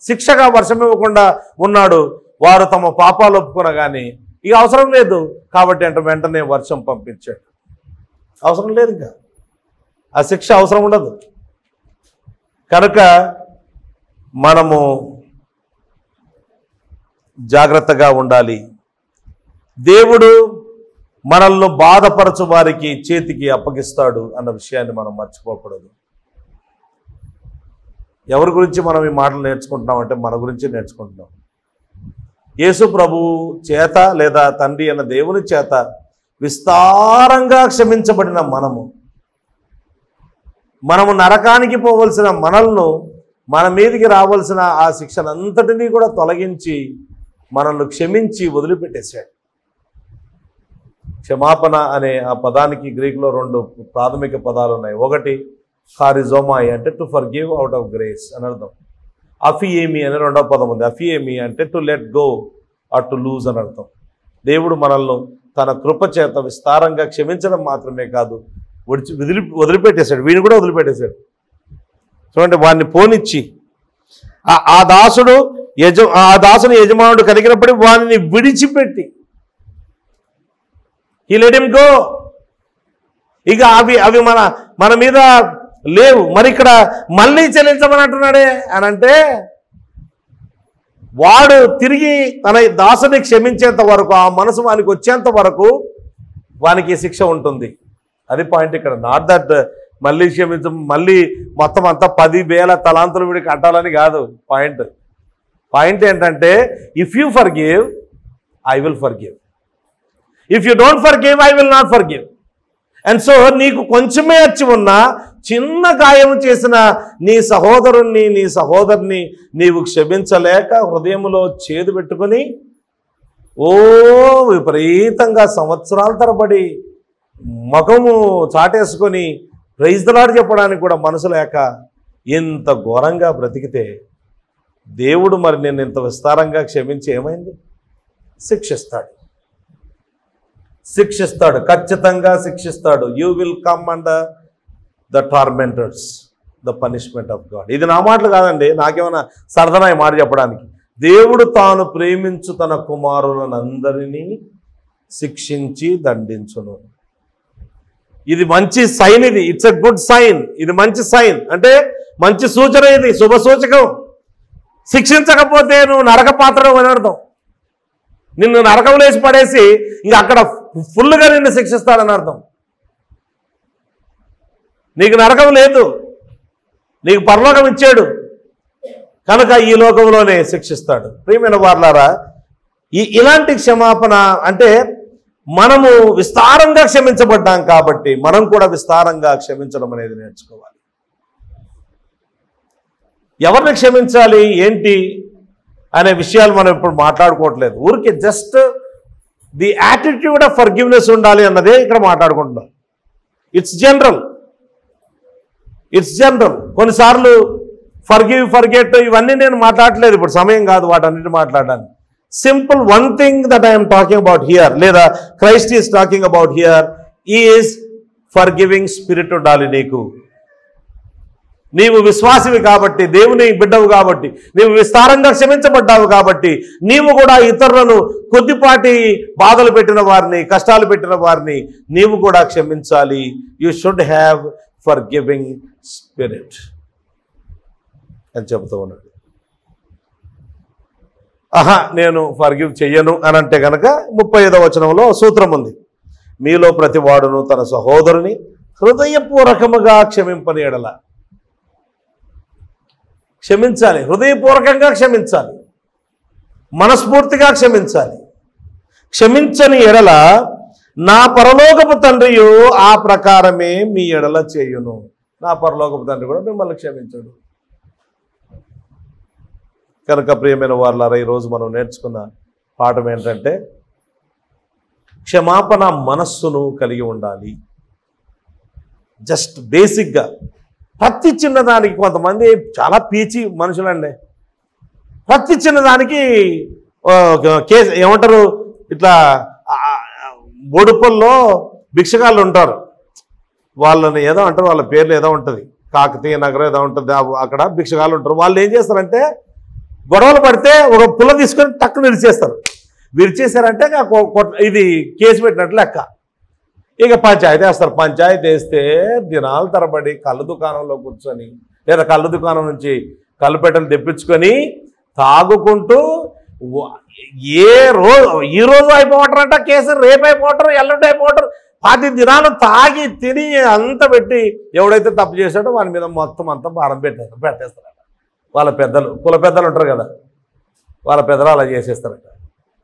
శిక్షగా వర్షం ఇవ్వకుండా ఉన్నాడు. వారు తమ పాపాలు ఒప్పుకునగాని ఇక అవసరం లేదు కాబట్టి అంటే వెంటనే వర్షం పంపించాడు. అవసరం లేదు, ఇంకా ఆ శిక్ష అవసరం ఉండదు. కనుక మనము జాగ్రత్తగా ఉండాలి. దేవుడు మనల్ని బాధపరచు వారికి చేతికి అప్పగిస్తాడు అన్న విషయాన్ని మనం మర్చిపోకూడదు. ఎవరి గురించి మనం ఈ మాటలు నేర్చుకుంటున్నాం అంటే మన గురించి నేర్చుకుంటున్నాం. యేసు ప్రభువు చేత లేదా తండ్రి అన్న దేవుని చేత విస్తారంగా క్షమించబడిన మనము నరకానికి పోవలసిన మనల్ని, మన మీదికి రావాల్సిన ఆ శిక్షనంతటినీ కూడా తొలగించి మనల్ని క్షమించి వదిలిపెట్టేశాడు. క్షమాపణ అనే ఆ పదానికి గ్రీకులో 2 ప్రాథమిక పదాలు ఉన్నాయి. ఒకటి కారిజోమాయి అంటే to forgive out of grace అని అర్థం. అఫియేమి అనే 2వ పదం ఉంది. అఫియేమి అంటే to let go or to lose అని అర్థం. దేవుడు మనల్ని తన కృప చేత విస్తారంగా క్షమించడం మాత్రమే కాదు, వదిలిపెట్టేశాడు. వీడిని కూడా వదిలిపెట్టేశాడు. చూడండి, వాడిని పోనిచ్చి ఆ దాసుని యజమానుడు కలిగినప్పుడు వాడిని విడిచిపెట్టి హి లెట్ హిమ్ గో. ఇక అవి మన మీద లేవు. మరి ఇక్కడ మళ్ళీ చెల్లించమని అంటున్నాడే అని అంటే, వాడు తిరిగి తన దాసుని క్షమించేంత వరకు, ఆ మనసు వానికి వచ్చేంత వరకు వానికి శిక్ష ఉంటుంది. అది పాయింట్ ఇక్కడ. నాట్ దట్ మళ్ళీ మళ్ళీ మొత్తం అంతా 10,000 తలాంతులు వీడికి కట్టాలని కాదు పాయింట్ ఏంటంటే, if you forgive I will forgive, if you don't forgive I will not forgive. And so నీకు కొంచెమే వచ్చి ఉన్నా, చిన్న గాయం చేసిన నీ సహోదరుణ్ణి నీ సహోదరుని నీవు క్షమించలేక హృదయంలో చేదు పెట్టుకొని విపరీతంగా సంవత్సరాల తరబడి ముఖము చాటేసుకొని ప్రైజ్ ది లార్డ్ చెప్పడానికి కూడా మనసు లేక ఇంత ఘోరంగా బ్రతికితే, దేవుడు మరి నేను ఇంత విస్తారంగా క్షమించి ఏమైంది? శిక్షిస్తాడు, ఖచ్చితంగా శిక్షిస్తాడు. You will come under the tormentors the punishment of God. ఇది నా మాటలు కాదండి, నాకేమైనా సరదనా మాట చెప్పడానికి. దేవుడు తాను ప్రేమించు తన కుమారులనందరినీ శిక్షించి దండించును. ఇది మంచి sign, it's a good sign. ఇది మంచి సైన్ అంటే మంచి సూచన, ఇది శుభ సూచకం. శిక్షించకపోతే నువ్వు నరక పాత్రను అని అర్థం. నిన్ను నరకం లేచి పడేసి ఇంక అక్కడ ఫుల్గా నిన్ను శిక్షిస్తాడని అర్థం. నీకు నరకం లేదు, నీకు పరలోకం ఇచ్చాడు కనుక ఈ లోకంలోనే శిక్షిస్తాడు. ప్రియమైన వారలారా, ఇలాంటి క్షమాపణ అంటే మనము విస్తారంగా క్షమించబడ్డాం కాబట్టి మనం కూడా విస్తారంగా క్షమించడం అనేది నేర్చుకోవాలి. ఎవరిని క్షమించాలి ఏంటి అనే విషయాలు మనం ఇప్పుడు మాట్లాడుకోవట్లేదు. ఊరికే just the attitude of forgiveness ఉండాలి అన్నదే ఇక్కడ మాట్లాడుకుంటున్నాం. It's general. కొన్నిసార్లు ఫర్గివ్, ఫర్గెట్ ఇవన్నీ నేను మాట్లాడలేదు, ఇప్పుడు సమయం కాదు వాటన్నిటి మాట్లాడడానికి. Simple one thing that I'm talking about here, లేదా Christ is talking about here, is forgiving spirit ఉండాలి నీకు. నీవు విశ్వాసివి కాబట్టి, దేవుని బిడ్డవు కాబట్టి, నీవు విస్తారంగా క్షమించబడ్డావు కాబట్టి నీవు కూడా ఇతరులను కొద్దిపాటి బాధలు పెట్టిన వారిని, కష్టాలు పెట్టిన వారిని నీవు కూడా క్షమించాలి. You should have forgiving spirit అని చెబుతూ ఉన్నాడు. నేను ఫర్గివ్ చెయ్యను అని అంటే కనుక 35వ వచనంలో సూత్రం ఉంది. మీలో ప్రతి వాడును తన సహోదరుని హృదయపూర్వకముగా క్షమింపని ఎడల. క్షమించాలి, హృదయపూర్వకంగా క్షమించాలి, మనస్ఫూర్తిగా క్షమించాలి. క్షమించని ఎడల నా పరలోకపు తండ్రియు ఆ ప్రకారమే మీ ఎడల చేయును. నా పరలోకపు తండ్రి కూడా మిమ్మల్ని క్షమించడు. కనుక ప్రియమైన వారలారా, ఈరోజు మనం నేర్చుకున్న పాఠం ఏంటంటే క్షమాపణ మనస్సును కలిగి ఉండాలి. జస్ట్ బేసిక్గా ప్రతి చిన్నదానికి, కొంతమంది చాలా పీచి మనుషులండి, ప్రతి చిన్నదానికి కేసు ఏమంటారు, ఇట్లా బొడుపుల్లో భిక్షగాళ్ళు ఉంటారు, వాళ్ళని ఏదో అంటారు, వాళ్ళ పేర్లు ఏదో ఉంటుంది, కాకతీయ నగరం ఏదో ఉంటుంది, అక్కడ భిక్షగాళ్ళు ఉంటారు. వాళ్ళు ఏం చేస్తారంటే గొడవలు పడితే ఒక పుల్ల తీసుకొని టక్కున విరిచేస్తారు. విరిచేశారంటే ఇది కేసు పెట్టినట్లు లెక్క. ఇక పంచాయతీ వేస్తారు. పంచాయతీ వేస్తే దినాల తరబడి కళ్ళు దుకాణంలో కూర్చొని లేదా కళ్ళు దుకాణం నుంచి కళ్ళుపెట్టలు తెప్పించుకొని తాగుకుంటూ ఈ రోజు అయిపోవటారంట కేసు, రేపు అయిపోవటారు, ఎల్లుండి అయిపోవటారు. 10 దినాలు తాగి తిని అంత పెట్టి ఎవడైతే తప్పు చేశాడో వాని మీద మొత్తం అంతా భారం పెట్టేస్తారట. వాళ్ళ పెద్దలు, కుల పెద్దలు ఉంటారు కదా, వాళ్ళ పెద్దలు అలా చేసేస్తారట.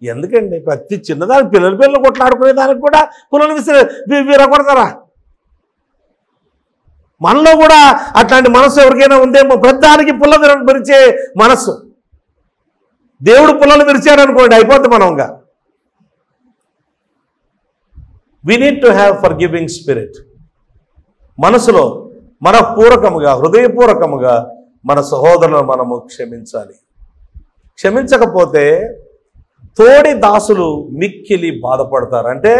ఎందుకండి ప్రతి చిన్నదానికి పిల్లలు కొట్లాడుకునే దానికి కూడా పుల్లలు విరగొడతారా? మనలో కూడా అట్లాంటి మనసు ఎవరికైనా ఉందేమో. ప్రతిదానికి పుల్ల విరిచే మనస్సు. దేవుడు పుల్లలు విరిచారనుకోండి అయిపోద్ది మనంగా. We need to have forgiving spirit. మనసులో మనపూర్వకముగా హృదయపూర్వకముగా మన సహోదరులను మనము క్షమించాలి. క్షమించకపోతే తోడి దాసులు మిక్కిలి బాధపడతారు. అంటే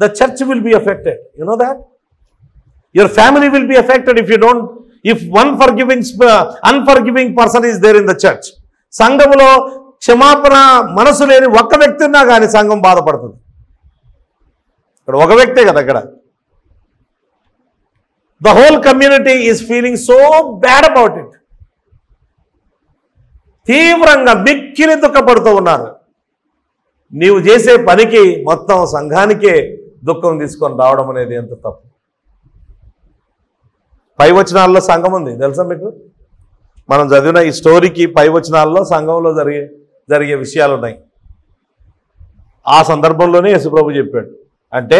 the church will be affected. You know that your family will be affected if one unforgiving person is there in the church. సంఘములో క్షమాపణ మనసు లేని ఒక్క వ్యక్తి ఉన్నా కానీ సంఘం బాధపడుతుంది. ఇక్కడ ఒక వ్యక్తే కదా, ఇక్కడ the whole community is feeling so bad about it. తీవ్రంగా మిక్కిలి దుఃఖపడుతూ ఉన్నారు. నీవు చేసే పనికి మొత్తం సంఘానికే దుఃఖం తీసుకొని రావడం అనేది ఎంత తప్పు. పై వచనాల్లో సంఘం ఉంది తెలుసా మీకు? మనం చదివిన ఈ స్టోరీకి పై వచనాల్లో సంఘంలో జరిగే విషయాలు ఉన్నాయి. ఆ సందర్భంలోనే యేసుప్రభు చెప్పాడు. అంటే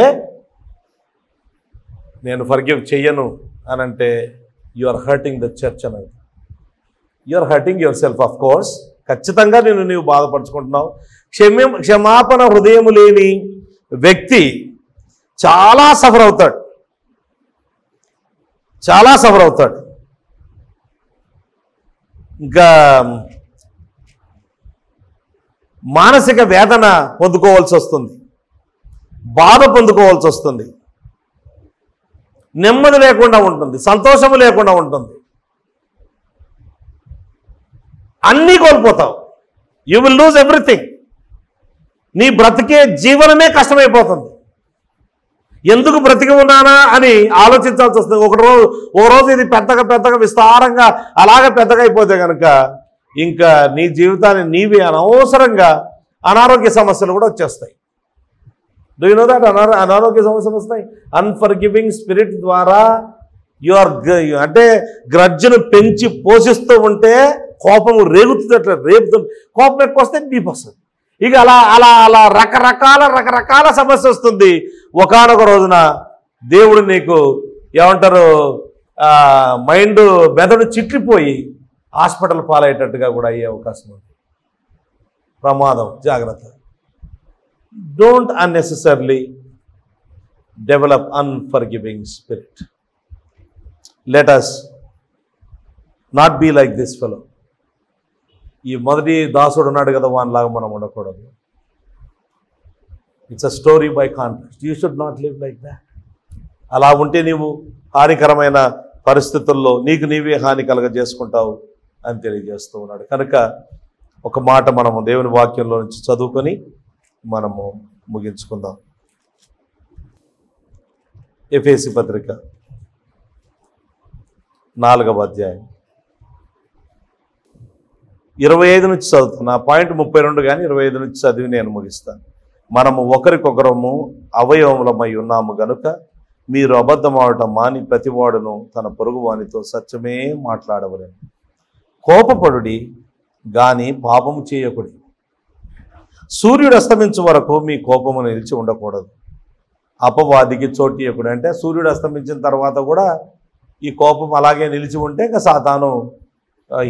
నేను ఫర్గివ్ చెయ్యను అని అంటే you are hurting the church అనేది. You are hurting yourself. Of course ఖచ్చితంగా నీవు బాధపరుచుకుంటున్నావు. క్షమాపణ హృదయము లేని వ్యక్తి చాలా సఫర్ అవుతాడు, చాలా సఫర్ అవుతాడు. ఇంకా మానసిక వేదన పొందుకోవాల్సి వస్తుంది, బాధ పొందుకోవాల్సి వస్తుంది, నెమ్మది లేకుండా ఉంటుంది, సంతోషము లేకుండా ఉంటుంది, అన్నీ కోల్పోతావు. You will lose everything. నీ బ్రతికే జీవనమే కష్టమైపోతుంది. ఎందుకు బ్రతికి ఉన్నానా అని ఆలోచించాల్సి వస్తుంది. ఒక రోజు ఇది పెద్దగా విస్తారంగా అలాగే పెద్దగా అయిపోతే కనుక ఇంకా నీ జీవితాన్ని నీవే అనవసరంగా అనారోగ్య సమస్యలు కూడా వచ్చేస్తాయి. Do you know that? అనారోగ్య సమస్యలు వస్తాయి. అన్ఫర్గివింగ్ స్పిరిట్ ద్వారా అంటే గ్రడ్జ్ను పెంచి పోషిస్తూ ఉంటే కోపము రేగుతుంది. అట్లా రేపుతుంది. కోపం ఎక్కువ వస్తే బీపీ వస్తుంది. ఇక అలా అలా అలా రకరకాల సమస్య వస్తుంది. ఒకానొక రోజున దేవుడు నీకు ఏమంటారు మైండ్ మెదడు చిట్లిపోయి హాస్పిటల్ పాలయ్యేటట్టుగా కూడా అయ్యే అవకాశం ఉంది. ప్రమాదం. జాగ్రత్త. Don't unnecessarily develop unforgiving spirit. Let us not be like this fellow. ఈ మొదటి దాసుడు ఉన్నాడు కదా, వానిలాగా మనం ఉండకూడదు. It's a story by contrast. You should not live like that. అలా ఉంటే నీవు హానికరమైన పరిస్థితుల్లో నీకు నీవే హాని కలగజేసుకుంటావు అని తెలియజేస్తూ ఉన్నాడు. కనుక ఒక మాట మనము దేవుని వాక్యంలో నుంచి చదువుకొని మనము ముగించుకుందాం. ఎఫెసీ పత్రిక 4వ అధ్యాయం 25 నుంచి చదువుతున్నా. పాయింట్ 32 కానీ 25 నుంచి చదివి నేను ముగిస్తాను. మనము ఒకరికొకరము అవయవములమై ఉన్నాము గనుక మీరు అబద్ధమాడటం మాని ప్రతివాడును తన పొరుగు వానితో సత్యమే మాట్లాడవలెను. కోపపడుడి గాని పాపము చేయకుడి. సూర్యుడు అస్తమించే వరకు మీ కోపము నిలిచి ఉండకూడదు. అపవాదికి చోటియకుడు. అంటే సూర్యుడు అస్తమించిన తర్వాత కూడా ఈ కోపం అలాగే నిలిచి ఉంటే ఇంకా సాతాను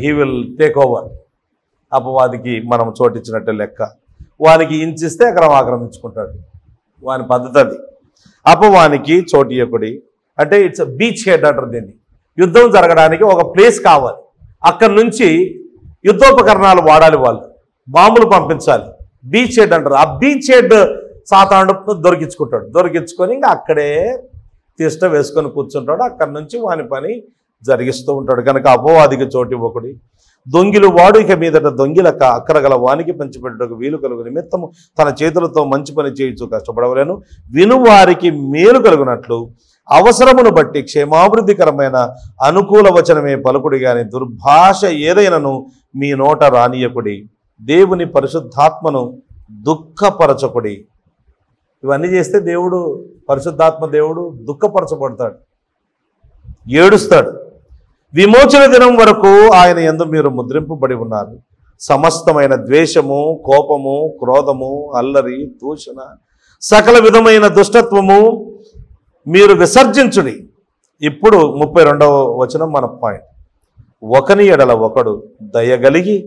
హీ విల్ టేక్ ఓవర్. అపవాదికి మనం చోటిచ్చినట్టు లెక్క. వానికి ఇంచిస్తే అక్కడ ఆక్రమించుకుంటాడు. వాని పద్ధతి అది. అపవానికి చోటియకుడి అంటే ఇట్స్ బీచ్ హెడ్ అంటారు దీన్ని. యుద్ధం జరగడానికి ఒక ప్లేస్ కావాలి. అక్కడి నుంచి యుద్ధోపకరణాలు వాడాలి, వాళ్ళు బాంబులు పంపించాలి. బీచ్ హెడ్ అంటారు. ఆ బీచ్ హెడ్ సాతానుడు దొరికించుకుంటాడు. దొరికించుకొని ఇంకా అక్కడే తిష్ట వేసుకొని కూర్చుంటాడు. అక్కడి నుంచి వాని పని జరిగిస్తూ ఉంటాడు. కనుక అపవాదికి చోటు ఇవ్వకుడి. దొంగిలు వాడు ఇక మీదట దొంగిలక అక్కరగల వానికి పంచిపెట్టుటకు వీలు కలుగు నిమిత్తము తన చేతులతో మంచి పని చేయించు కష్టపడవలేను. వినువారికి మేలు కలుగునట్లు అవసరమును బట్టి క్షేమాభివృద్ధికరమైన అనుకూల వచనమే పలుకుడి గాని దుర్భాష ఏదైనను మీ నోట రానియకుడి. దేవుని పరిశుద్ధాత్మను దుఃఖపరచకుడి. ఇవన్నీ చేస్తే దేవుడు, పరిశుద్ధాత్మ దేవుడు దుఃఖపరచబడతాడు, ఏడుస్తాడు. విమోచన దినం వరకు ఆయన యందు మీరు ముద్రింపబడి ఉన్నారు. సమస్తమైన ద్వేషము, కోపము, క్రోధము, అల్లరి, దూషణ, సకల విధమైన దుష్టత్వము మీరు విసర్జించుడి. ఇప్పుడు 32వ వచనం మన పాయింట్. ఒకని ఎడల ఒకడు దయగలిగి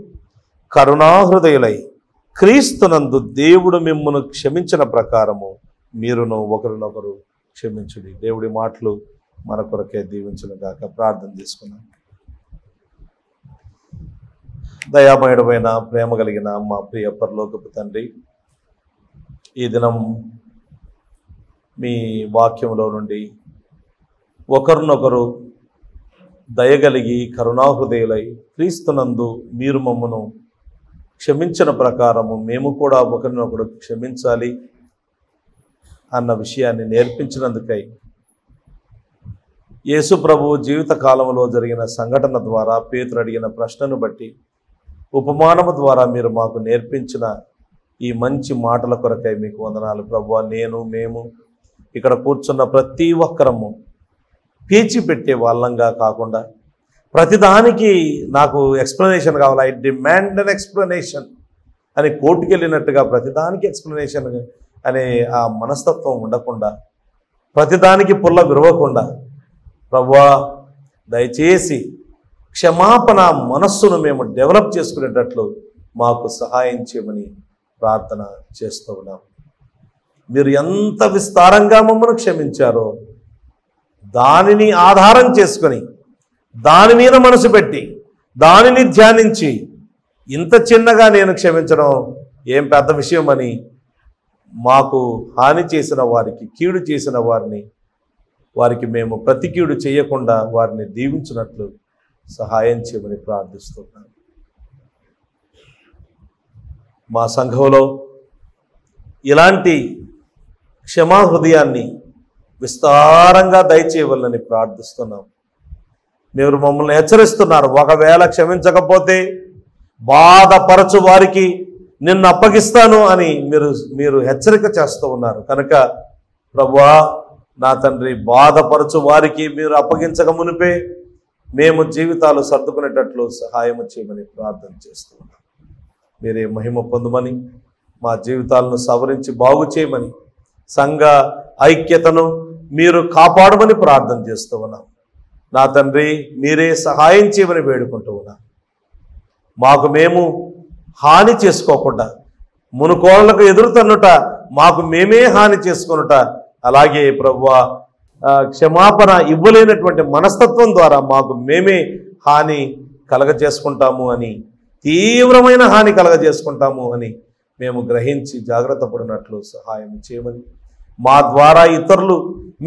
కరుణాహృదయులై క్రీస్తునందు దేవుడు మిమ్మును క్షమించిన ప్రకారము మీరును ఒకరినొకరు క్షమించుడి. దేవుడి మాటలు మన కొరకే దీవించును గాక. ప్రార్థన చేసుకున్నాం. దయామయుడమైన ప్రేమ కలిగిన మా ప్రియ పరలోకపు తండ్రి, ఈ దినం మీ వాక్యంలో నుండి ఒకరినొకరు దయగలిగి కరుణాహృదయులై క్రీస్తునందు మీరు మమ్మను క్షమించిన ప్రకారము మేము కూడా ఒకరినొకరు క్షమించాలి అన్న విషయాన్ని నేర్పించినందుకై, యేసు ప్రభు జీవిత కాలంలో జరిగిన సంఘటన ద్వారా, పేతురు అడిగిన ప్రశ్నను బట్టి, ఉపమానము ద్వారా మీరు మాకు నేర్పించిన ఈ మంచి మాటల కొరకై మీకు వందనాలు ప్రభువా. మేము ఇక్కడ కూర్చున్న ప్రతి ఒక్కరము పీచి పెట్టే వాళ్ళంగా కాకుండా, ప్రతిదానికి నాకు ఎక్స్ప్లెనేషన్ కావాలి, ఐ డిమాండ్ అన్ ఎక్స్ప్లెనేషన్ అని కోర్టుకు వెళ్ళినట్టుగా ప్రతిదానికి ఎక్స్ప్లెనేషన్ అనే ఆ మనస్తత్వం ఉండకుండా, ప్రతిదానికి పుల్ల విరవకుండా, ప్రభువా దయచేసి క్షమాపణ మనస్సును మేము డెవలప్ చేసుకునేటట్లు మాకు సహాయం చేయమని ప్రార్థన చేస్తూ ఉన్నాం. మీరు ఎంత విస్తారంగా మమ్మల్ని క్షమించారో దానిని ఆధారం చేసుకొని, దాని మీద మనసు పెట్టి, దానిని ధ్యానించి, ఇంత చిన్నగా నేను క్షమించడం ఏం పెద్ద విషయం అని మాకు హాని చేసిన వారికి, కీడు చేసిన వారికి మేము ప్రతి కీడు చేయకుండా వారిని దీవించినట్లు సహాయం చేయమని ప్రార్థిస్తున్నాను. మా సంఘంలో ఇలాంటి క్షమా హృదయాన్ని విస్తారంగా దయచేయవలని ప్రార్థిస్తున్నాం. మీరు మమ్మల్ని హెచ్చరిస్తున్నారు, ఒకవేళ క్షమించకపోతే బాధపరచు వారికి నిన్ను అప్పగిస్తాను అని మీరు హెచ్చరిక చేస్తూ ఉన్నారు. కనుక ప్రభువా నా తండ్రి, బాధపరచు వారికి మీరు అప్పగించక మునిపే మేము జీవితాలు సర్దుకునేటట్లు సహాయం చేయమని ప్రార్థన చేస్తూ ఉన్నాం. మీరే మహిమ పొందమని, మా జీవితాలను సవరించి బాగు చేయమని, సంఘ ఐక్యతను మీరు కాపాడమని ప్రార్థన చేస్తూ ఉన్నాం. నా తండ్రి, మీరే సహాయం చేయమని వేడుకుంటూ ఉన్నాం. మాకు మేము హాని చేసుకోకుండా, మునుకోళ్లకు ఎదురుతన్నుట మాకు మేమే హాని చేసుకొనుట, అలాగే ప్రభువా క్షమాపణ ఇవ్వలేనటువంటి మనస్తత్వం ద్వారా మాకు మేమే హాని కలగజేసుకుంటాము అని, తీవ్రమైన హాని కలగజేసుకుంటాము అని మేము గ్రహించి జాగ్రత్త పడినట్లు సహాయం చేయమని, మా ద్వారా ఇతరులు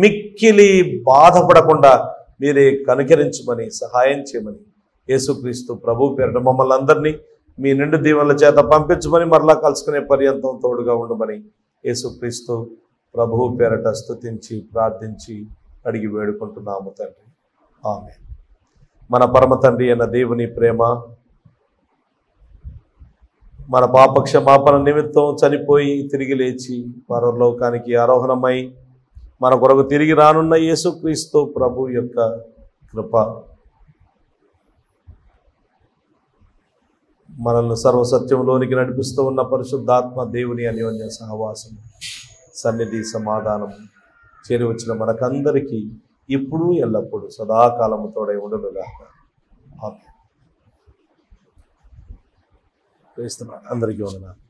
మిక్కిలి బాధపడకుండా మీరే కనికరించమని సహాయం చేయమని, యేసుక్రీస్తు ప్రభు పేరిట మమ్మల్ని అందరినీ మీ నిండు దీవెనల చేత పంపించమని, మరలా కలుసుకునే పర్యంతం తోడుగా ఉండమని యేసుక్రీస్తు ప్రభువు పేరట స్తుతించి ప్రార్థించి అడిగి వేడుకుంటున్నాము తండ్రి. ఆమేన్. మన పరమ తండ్రి అయిన దేవుని ప్రేమ, మన పాప క్షమాపణ నిమిత్తం చనిపోయి తిరిగి లేచి పరలోకానికి ఆరోహణమై మన కొరకు తిరిగి రానున్న యేసుక్రీస్తు ప్రభు యొక్క కృప, మనల్ని సర్వసత్యంలోనికి నడిపిస్తూ ఉన్న పరిశుద్ధాత్మ దేవుని అన్యోన్య సహవాసం, సన్నిధి, సమాధానం చేరి వచ్చిన మనకందరికీ ఇప్పుడు ఎల్లప్పుడూ సదాకాలము తోడై ఉండునుగాక. ఆమేన్. అందరికీ వందనాలు.